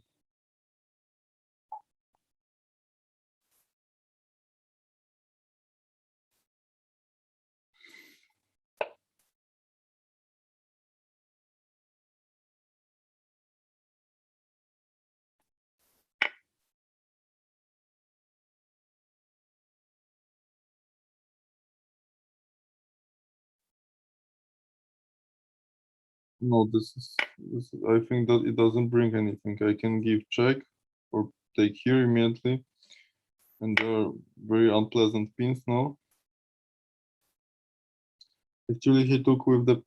No, this I think that it doesn't bring anything. I can give check or take here immediately, and there are very unpleasant pins now. Actually, he took with the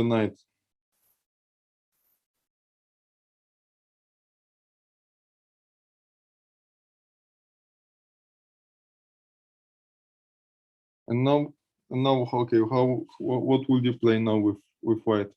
knight. And now, okay, what will you play now with white?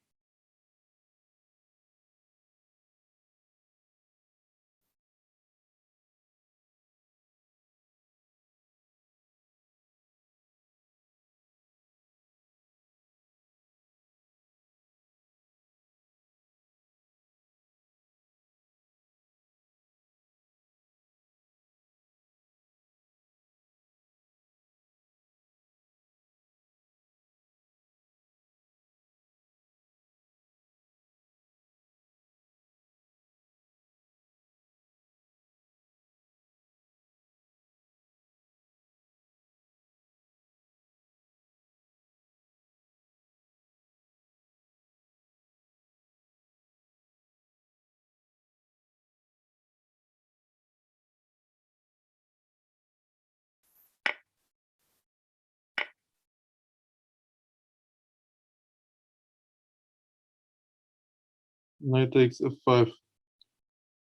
Knight takes f5.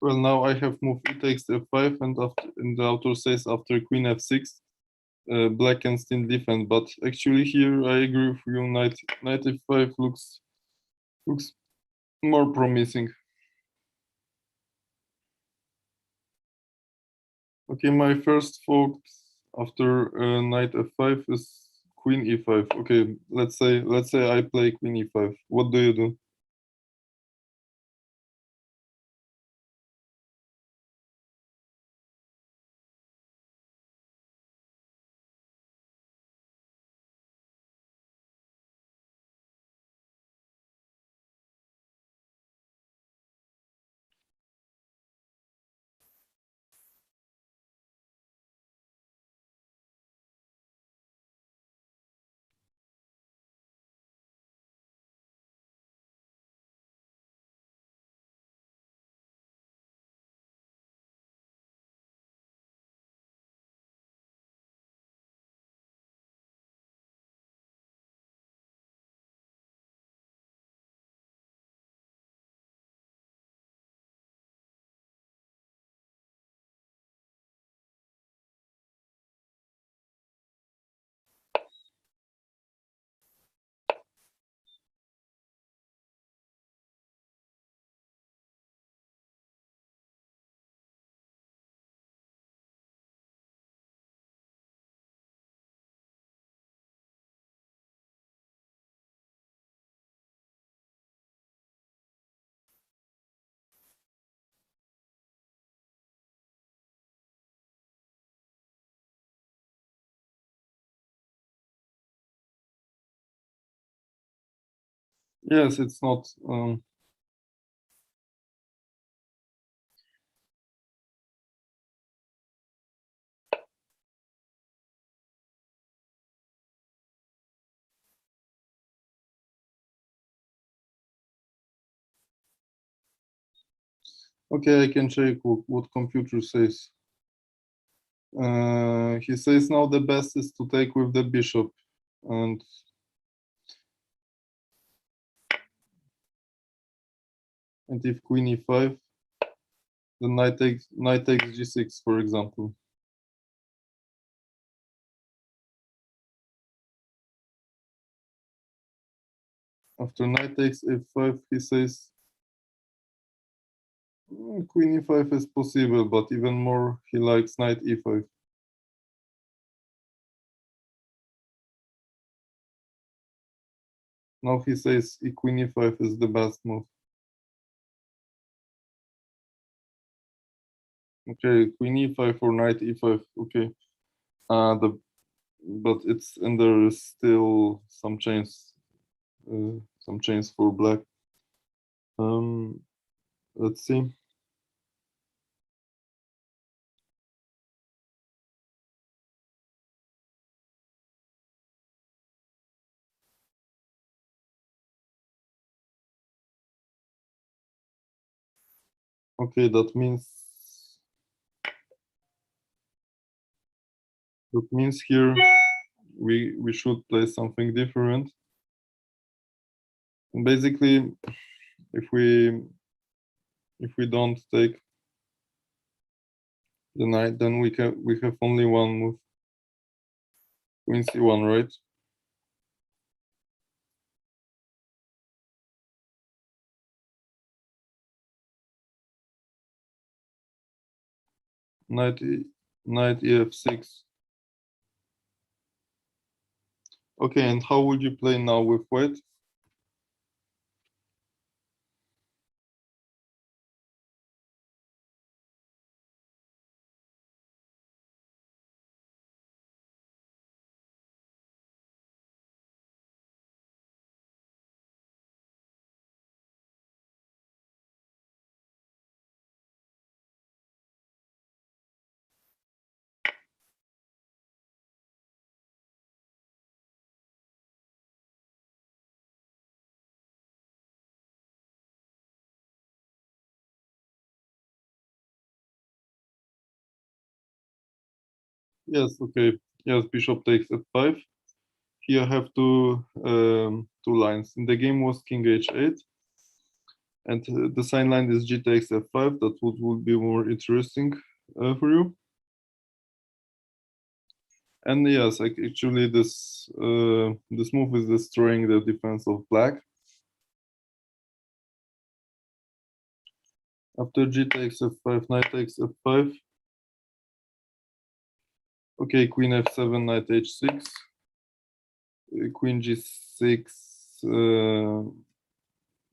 Well, now I have moved e takes f5, and the author says after queen f6, black can still defend. But actually, here I agree with you. Knight f5 looks more promising. Okay, my first thought after knight f5 is queen e5. Okay, let's say I play queen e5. What do you do? Yes, it's not. Okay, I can check what computer says. He says now the best is to take with the bishop, and if queen e5, then knight takes g6, for example. After knight takes f5, he says queen e5 is possible, but even more he likes knight e5. Now he says queen e5 is the best move. Okay, queen e5 or knight e5. Okay. But it's and there is still some chains for black. Let's see. Okay, that means here we should play something different. And basically, if we don't take the knight, then we have only one move. Queen c1, right? Knight ef6. Okay, and how would you play now with white? Yes, okay. Yes, bishop takes f5. Here I have two lines. In the game was king h8, and the sign line is g takes f5. That would be more interesting for you. And yes, actually this this move is destroying the defense of black. After g takes f5, knight takes f5. Okay, queen f7, knight h6, queen g6,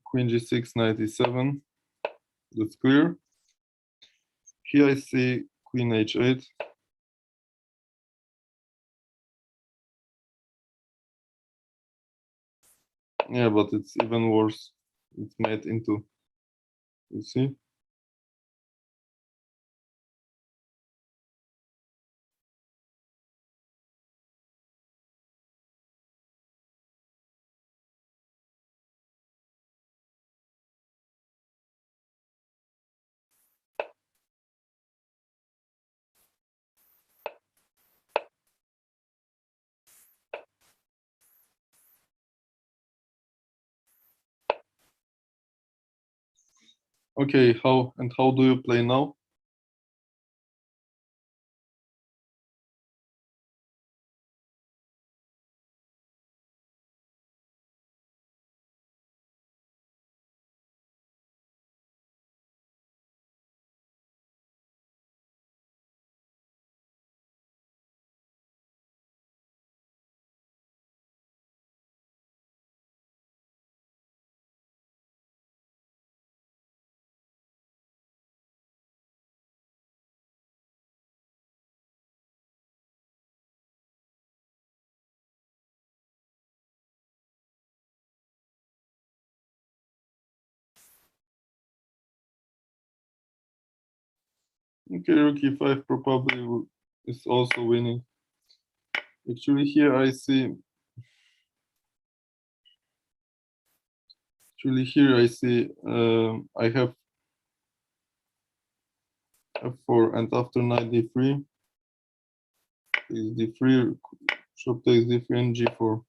queen g6, knight e7. That's clear. Here I see queen h8. Yeah, but it's even worse. It's made into, you see? Okay, how do you play now? Okay, rook e5 probably is also winning. Actually, here I see. Actually, here I see. I have f4, and after knight d3, is d3, bishop takes d3, and g4.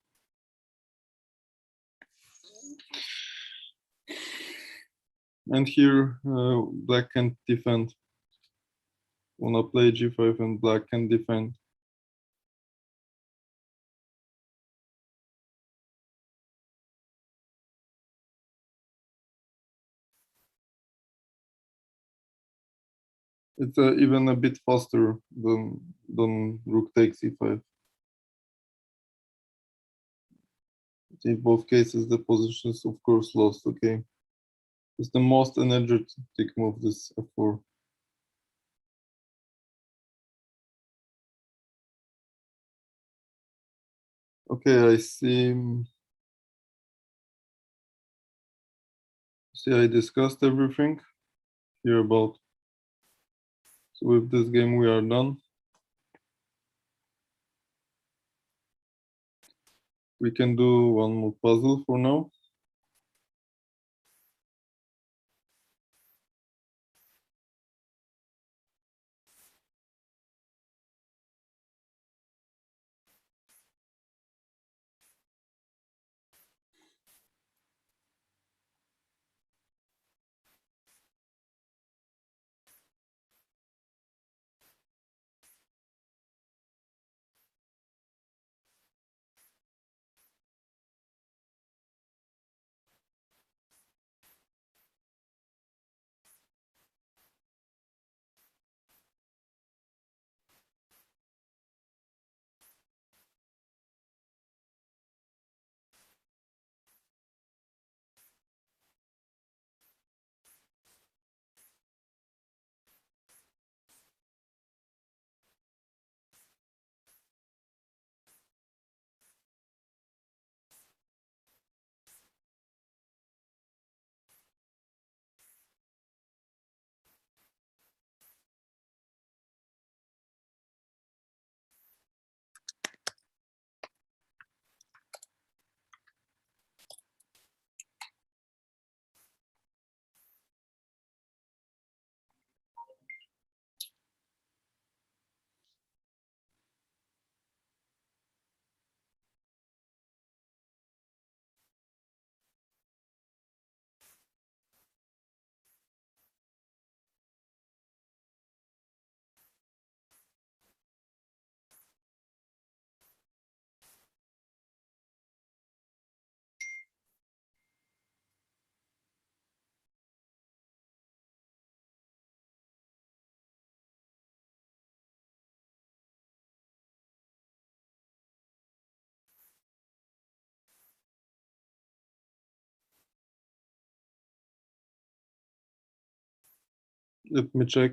And here, black can't defend. Wanna play g5, and black can defend. It's even a bit faster than rook takes e5. In both cases, the position is of course lost. Okay, it's the most energetic move. This f4. Okay, I see. See, I discussed everything here about. So with this game, we are done. We can do one more puzzle for now. Let me check.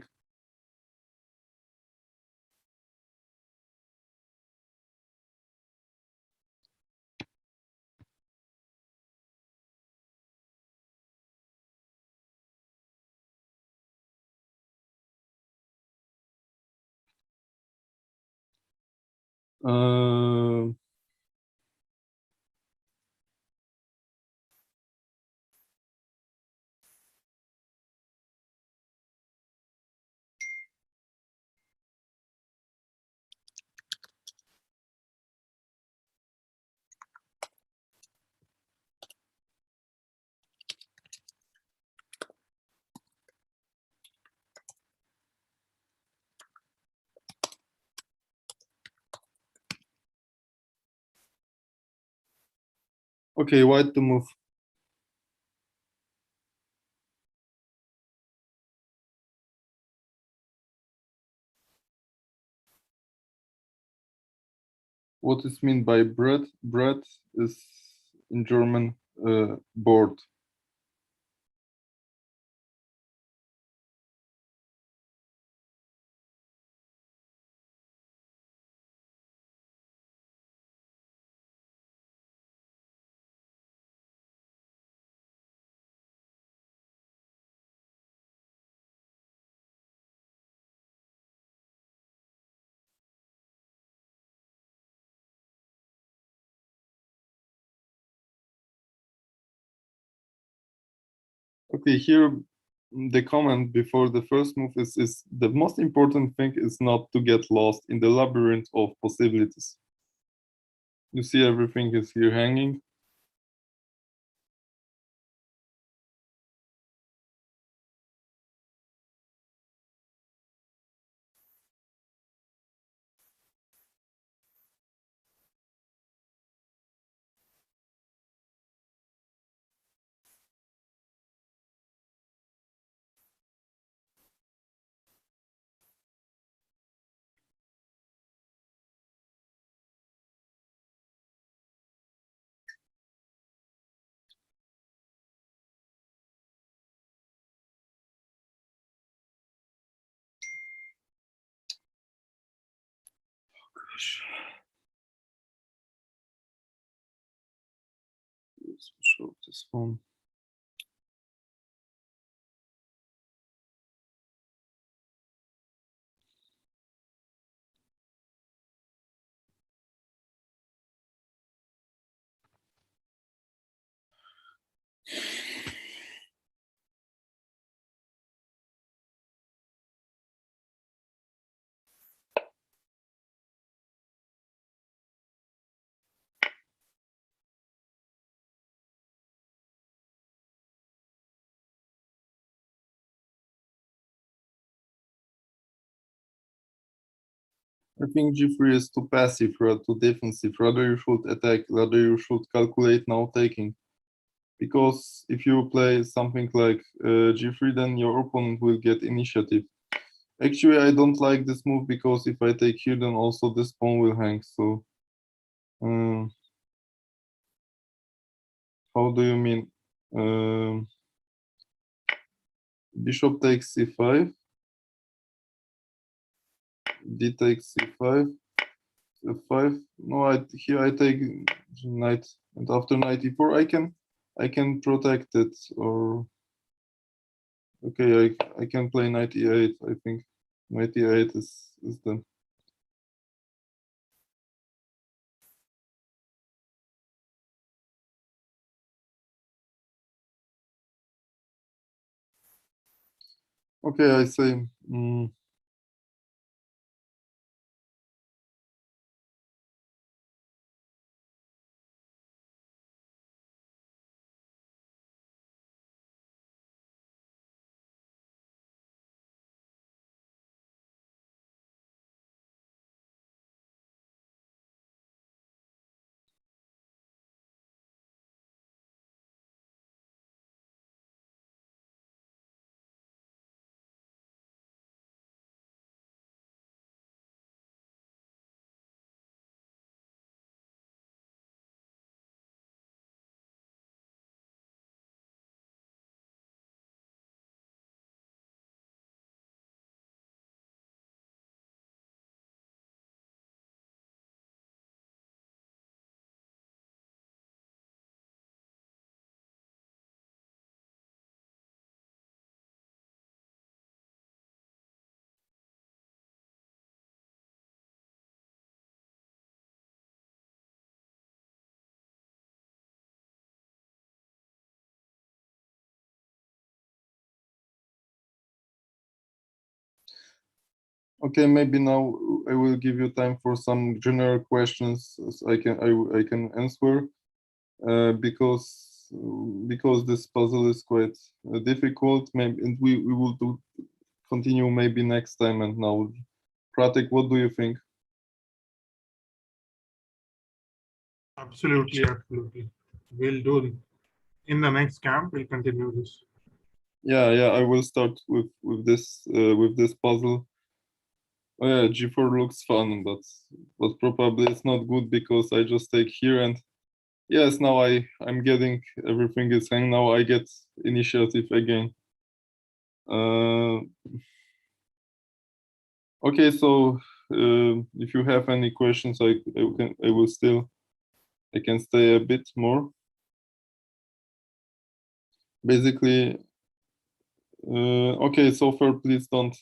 Uh, okay, white to move. What is mean by bread? Bread is in German board. Okay, here the comment before the first move is the most important thing is not to get lost in the labyrinth of possibilities. You see everything is here hanging. Gosh. Let's show this one. I think G3 is too passive, too defensive. Rather you should attack, rather you should calculate now taking. Because if you play something like G3, then your opponent will get initiative. Actually, I don't like this move because if I take here, then also this pawn will hang. So, how do you mean? Bishop takes c5, d takes c5, f5. No, here I take knight, and after knight e4, I can protect it. Or okay, I can play knight e8. I think knight e8 is the. Okay, I say. Okay, maybe now I will give you time for some general questions so I can answer because this puzzle is quite difficult. Maybe and we will continue maybe next time. And now, Pratik, what do you think? Absolutely, absolutely. We'll do in the next camp. We'll continue this. Yeah, I will start with this puzzle. Oh yeah, G4 looks fun, but probably it's not good because I just take here and yes, now I'm getting everything is hanging. Now I get initiative again. Okay, so if you have any questions, I can stay a bit more. Basically, okay. So far, please don't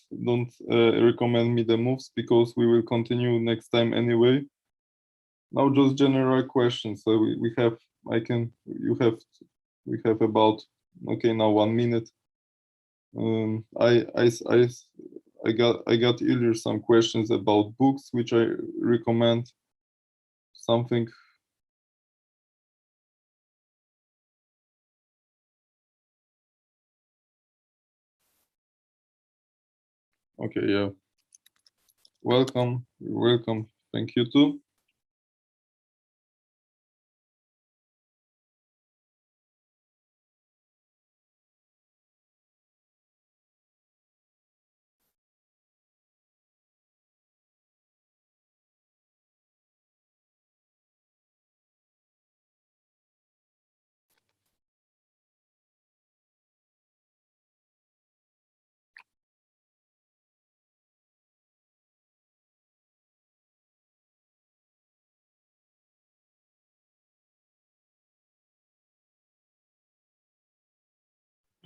recommend me the moves because we will continue next time anyway. Now, just general questions. So we have we have about okay now 1 minute. I got earlier some questions about books which I recommend. Something. Okay, yeah. Welcome. You're welcome. Thank you too.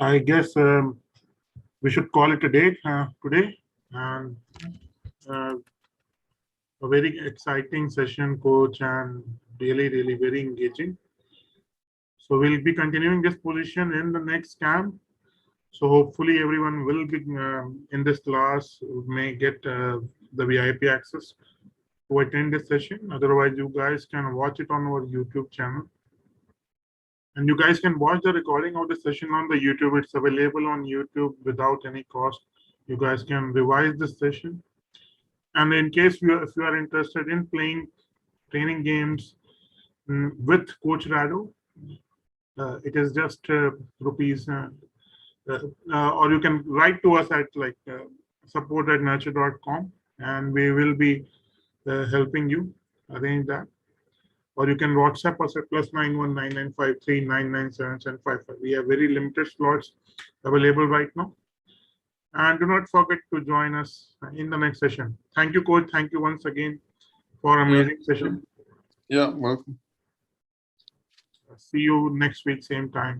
I guess we should call it a day today. And a very exciting session, coach, and really very engaging. So we'll be continuing this position in the next camp. So hopefully everyone will be in this class may get the VIP access to attend this session. Otherwise, you guys can watch it on our YouTube channel. And you guys can watch the recording of the session on the YouTube. It's available on YouTube without any cost. You guys can revise this session. And in case if you are interested in playing training games with Coach Rado, it is just rupees, or you can write to us at like support@nurture.com, and we will be helping you arrange that. Or you can WhatsApp us at +919953997755. We have very limited slots available right now. And do not forget to join us in the next session. Thank you, Coach. Thank you once again for amazing session. Yeah, welcome. See you next week, same time.